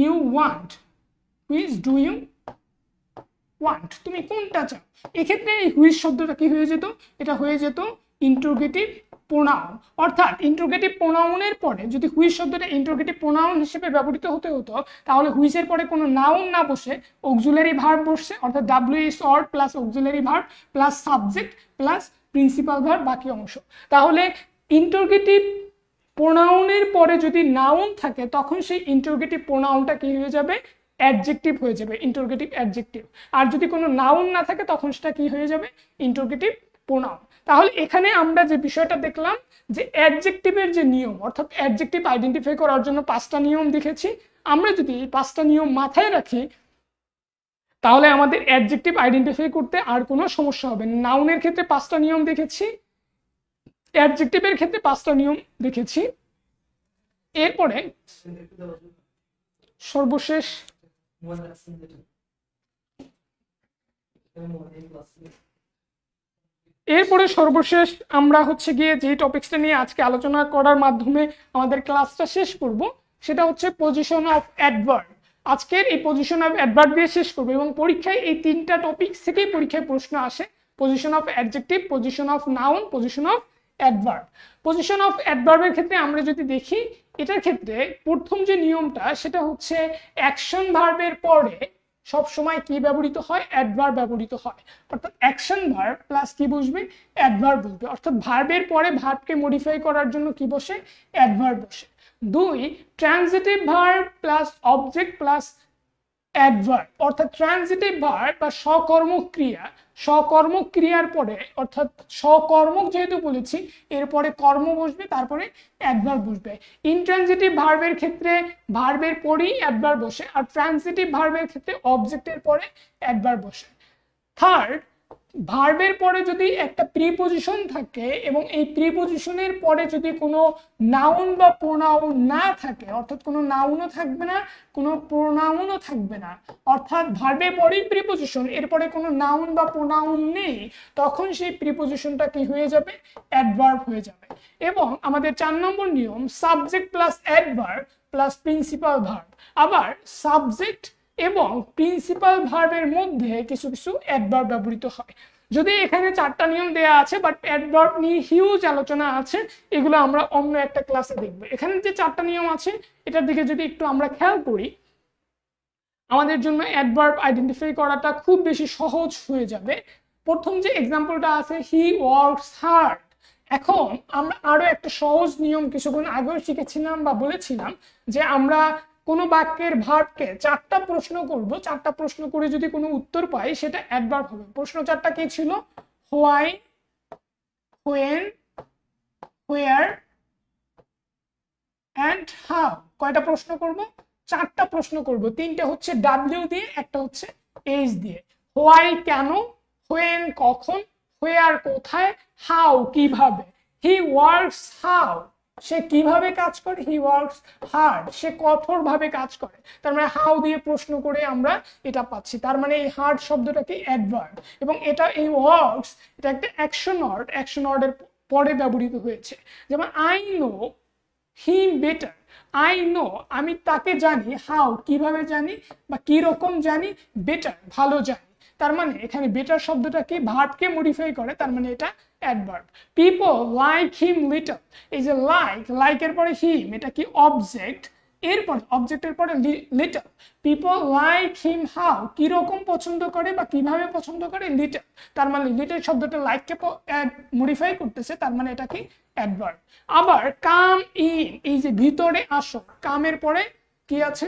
you want, which do you want, তুমি কোনটা চাও। এক্ষেত্রে এই হুইচ শব্দটা কি হয়ে যেত, এটা হয়ে যেত ইন্টারোগেটিভ প্রোনাউন। অর্থাৎ ইন্টারোগেটিভ প্রোনাউনের পরে যদি হুইচ শব্দটা ইন্টারোগেটিভ প্রোনাউন হিসেবে ব্যবহৃত হতে হতো, তাহলে হুইচের পরে কোনো নাউন না বসে অক্সিলারি ভার্ব বসছে, অর্থাৎ WH or plus auxiliary verb plus subject plus principal verb বাকি অংশ। তাহলে ইন্টারোগেটিভ প্রোনাউনের পরে যদি নাউন থাকে তখন সেই ইন্টারোগেটিভ প্রোনাউনটা কি হয়ে যাবে, অ্যাডজেক্টিভ হয়ে যাবে, ইন্টারোগেটিভ অ্যাডজেক্টিভ। আর যদি কোনো নাউন না থাকে তখন সেটা কি হয়ে যাবে, ইন্টারোগেটিভ প্রোনাউন। তাহলে এখানে আমরা যে বিষয়টা দেখলাম যে অ্যাডজেক্টিভের যে নিয়ম, অর্থাৎ অ্যাডজেক্টিভ আইডেন্টিফাই করার জন্য 5টা নিয়ম দেখেছি। আমরা যদি এই 5টা নিয়ম মাথায় রাখি তাহলে আমাদের অ্যাডজেক্টিভ আইডেন্টিফাই করতে আর কোনো সমস্যা হবে না। নাউনের ক্ষেত্রে 5টা নিয়ম দেখেছি, অ্যাডজেক্টিভের ক্ষেত্রে 5টা নিয়ম দেখেছি। এরপরে সর্বশেষ আমরা হচ্ছে গিয়ে যে টপিকসটা নিয়ে আজকে আলোচনা করার মাধ্যমে আমাদের ক্লাসটা শেষ করব, সেটা হচ্ছে পজিশন অফ অ্যাডভার্ব। আজকের এই পজিশন অফ অ্যাডভার্ব দিয়ে শেষ করবো এবং পরীক্ষায় এই 3টা টপিকস থেকেই পরীক্ষায় প্রশ্ন আসে, position of adjective, position of noun, position of adverb. Position of অ্যাডভার্বের ক্ষেত্রে আমরা যদি দেখি, এটার ক্ষেত্রে প্রথম যে নিয়মটা সেটা হচ্ছে অ্যাকশন ভার্বের পরে সব সময় কি ব্যবহৃত হয়, অ্যাডভার্ব ব্যবহৃত হয়। অর্থাৎ অ্যাকশন ভার্ব প্লাস কি বসবে, অ্যাডভার্ব বসবে। অর্থাৎ ভার্বের পরে ভার্বকে মডিফাই করার জন্য কি বসে, অ্যাডভার্ব বসে। 2 transitive verb plus object plus adverb. অর্থাৎ ট্রানজিটিভ ভার্ব বা সকর্মক ক্রিয়া, সকর্মক ক্রিয়ার পরে অর্থাৎ সকর্মক যেহেতু বলেছি এরপরে কর্ম বসবে, তারপরে অ্যাডভার্ব বসবে। ইনট্রানজিটিভ ভার্বের ক্ষেত্রে ভার্বের পরেই অ্যাডভার্ব বসে, আর ট্রানজিটিভ ভার্বের ক্ষেত্রে অবজেক্টের পরে অ্যাডভার্ব বসে। 3 ভার্বের পরে যদি একটা প্রিপজিশন থাকে এবং এই প্রিপজিশনের পরে যদি কোনো নাউন বা প্রোনাউন না থাকে, অর্থাৎ কোনো নাউনও থাকবে না, কোনো প্রোনাউনও থাকবে না, অর্থাৎ ভার্বের পরেই প্রিপজিশন, এরপরে কোনো নাউন বা প্রোনাউন নেই, তখন সেই প্রিপজিশনটা কি হয়ে যাবে, অ্যাডভার্ব হয়ে যাবে। এবং আমাদের 4 নম্বর নিয়ম subject plus adverb plus principal verb. আবার সাবজেক্ট এবং প্রিন্সিপাল ভার্বের মধ্যে কিছু কিছু অ্যাডভার্ব ব্যবহৃত হয়। যদি এখানে 4টা নিয়ম দেয়া আছে, বাট অ্যাডভার্ব নিয়ে হিউজ আলোচনা আছে, এগুলো আমরা অন্য একটা ক্লাসে দেখব। এখানে যে 4টা নিয়ম আছে এটার দিকে যদি একটু আমরা খেয়াল করি, আমাদের জন্য অ্যাডভার্ব আইডেন্টিফাই করাটা খুব বেশি সহজ হয়ে যাবে। প্রথম যে এক্সাম্পলটা আছে, হি ওয়ার্কস হার্ড। এখন আমরা আরো একটা সহজ নিয়ম কিছুক্ষণ আগেও শিখেছিলাম বা বলেছিলাম যে আমরা কোনো বাক্যের ভার্বকে 4টা প্রশ্ন করব, 4টা প্রশ্ন করে যদি কোনো উত্তর পাই সেটা অ্যাডভার্ব হবে। প্রশ্ন 4টা কি ছিল, why, when, where and how. কয়টা প্রশ্ন করব, 4টা প্রশ্ন করব। 3টে হচ্ছে ডাব্লিউ দিয়ে, একটা হচ্ছে এইচ দিয়ে। হোয়াই কেন, হোয়েন কখন, হোয়ার কোথায়, হাউ কিভাবে। হি ওয়ার্কস হাউ, সে কিভাবে কাজ করে, হি ওয়ার্কস হার্ড, সে কঠোরভাবে কাজ করে। তার মানে হাউ দিয়ে প্রশ্ন করে আমরা এটা পাচ্ছি। তার মানে এই হার্ড শব্দটা কি, অ্যাডভার্ব। এবং এটা এই ওয়ার্কস, এটা একটা অ্যাকশন ওয়ার্ড, অ্যাকশন ওয়ার্ডের পরে ব্যবহৃত হয়েছে। যেমন I know him better, I know আমি তাকে জানি, হাউ কিভাবে জানি বা কি রকম জানি, বেটার ভালো জানি। তার মানে এখানে বেটার শব্দটা কি, ভার্বকে মডিফাই করে, তার মানে এটা adverb. People like him little, এই যে লাইক, লাইকের পরে হিম, এটা কি অবজেক্ট, এরপর অবজেক্টের পরে little. People like him how, কি রকম পছন্দ করে বা কিভাবে পছন্দ করে, লিটল। তার মানে লিটল শব্দটা লাইককে মডিফাই করতেছে, তার মানে এটা কি অ্যাডভার্ব। আবার কাম ইন, এই যে ভিতরে আসো, কামের পরে কি আছে,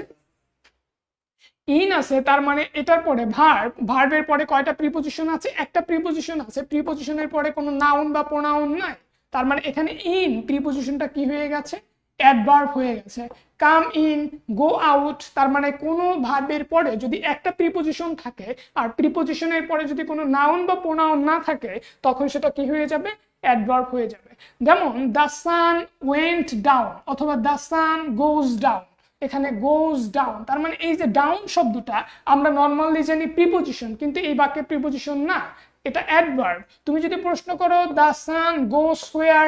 ইন আছে, তার মানে এটার পরে ভার্ব, ভার্বের পরে কয়টা প্রিপজিশন আছে, একটা প্রিপজিশন আছে, প্রিপজিশনের পরে কোনো নাউন বা প্রোনাউন নাই, তার মানে এখানে ইন প্রিপজিশনটা কি হয়ে গেছে, অ্যাডভার্ব হয়ে গেছে। কাম ইন, গো আউট, তার মানে কোনো ভার্বের পরে যদি একটা প্রিপজিশন থাকে আর প্রিপজিশনের পরে যদি কোনো নাউন বা প্রোনাউন না থাকে তখন সেটা কি হয়ে যাবে, অ্যাডভার্ব হয়ে যাবে। যেমন দ্য সান ওয়েন্ট ডাউন অথবা দ্য সান গোজ ডাউন, এখানে গোজ ডাউন, তার মানে এই যে ডাউন শব্দটা আমরা নর্মালি জানি প্রিপোজিশন, কিন্তু এই বাক্যে প্রিপোজিশন না, এটা অ্যাডভার্ব। তুমি যদি প্রশ্ন করো দ্য সান গোস হোয়ার,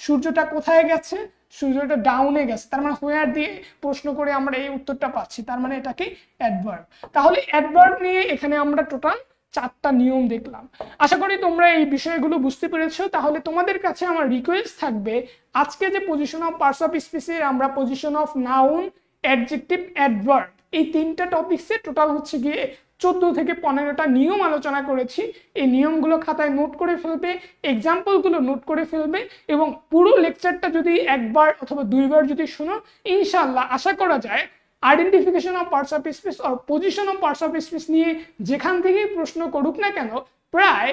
সূর্যটা কোথায় গেছে, সূর্যটা ডাউনে গেছে, তার মানে হোয়ার দিয়ে প্রশ্ন করে আমরা এই উত্তরটা পাচ্ছি, তার মানে এটা কি অ্যাডভার্ব। তাহলে অ্যাডভার্ব নিয়ে এখানে আমরা টোটাল 4টা নিয়ম দেখলাম। আশা করি তোমরা এই বিষয়গুলো বুঝতে পেরেছো। তাহলে তোমাদের কাছে আমার রিকোয়েস্ট থাকবে, আজকে যে পজিশন অফ পার্টস অফ স্পিচে আমরা position of noun, adjective, adverb এই 3টা টপিকসে টোটাল হচ্ছে গিয়ে 14 থেকে 15টা নিয়ম আলোচনা করেছি। এই নিয়মগুলো খাতায় নোট করে ফেলবে, এক্সাম্পলগুলো নোট করে ফেলবে, এবং পুরো লেকচারটা যদি একবার অথবা 2বার যদি শোনো, ইনশাআল্লাহ আশা করা যায় identification of parts of speech আর position of parts of speech নিয়ে যেখান থেকেই প্রশ্ন করুক না কেন, প্রায়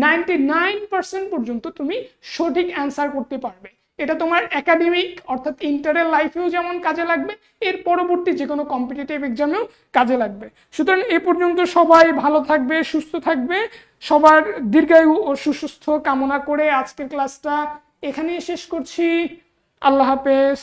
99% পর্যন্ত তুমি সঠিক অ্যান্সার করতে পারবে। এটা তোমার একাডেমিক অর্থাৎ ইন্টারের লাইফেও যেমন কাজে লাগবে, এর পরবর্তী যে কোনো কম্পিটিটিভ এক্সামেও কাজে লাগবে। সুতরাং এ পর্যন্ত সবাই ভালো থাকবে, সুস্থ থাকবে, সবার দীর্ঘায়ু ও সুস্বাস্থ্য কামনা করে আজকের ক্লাসটা এখানেই শেষ করছি। আল্লাহ হাফেজ।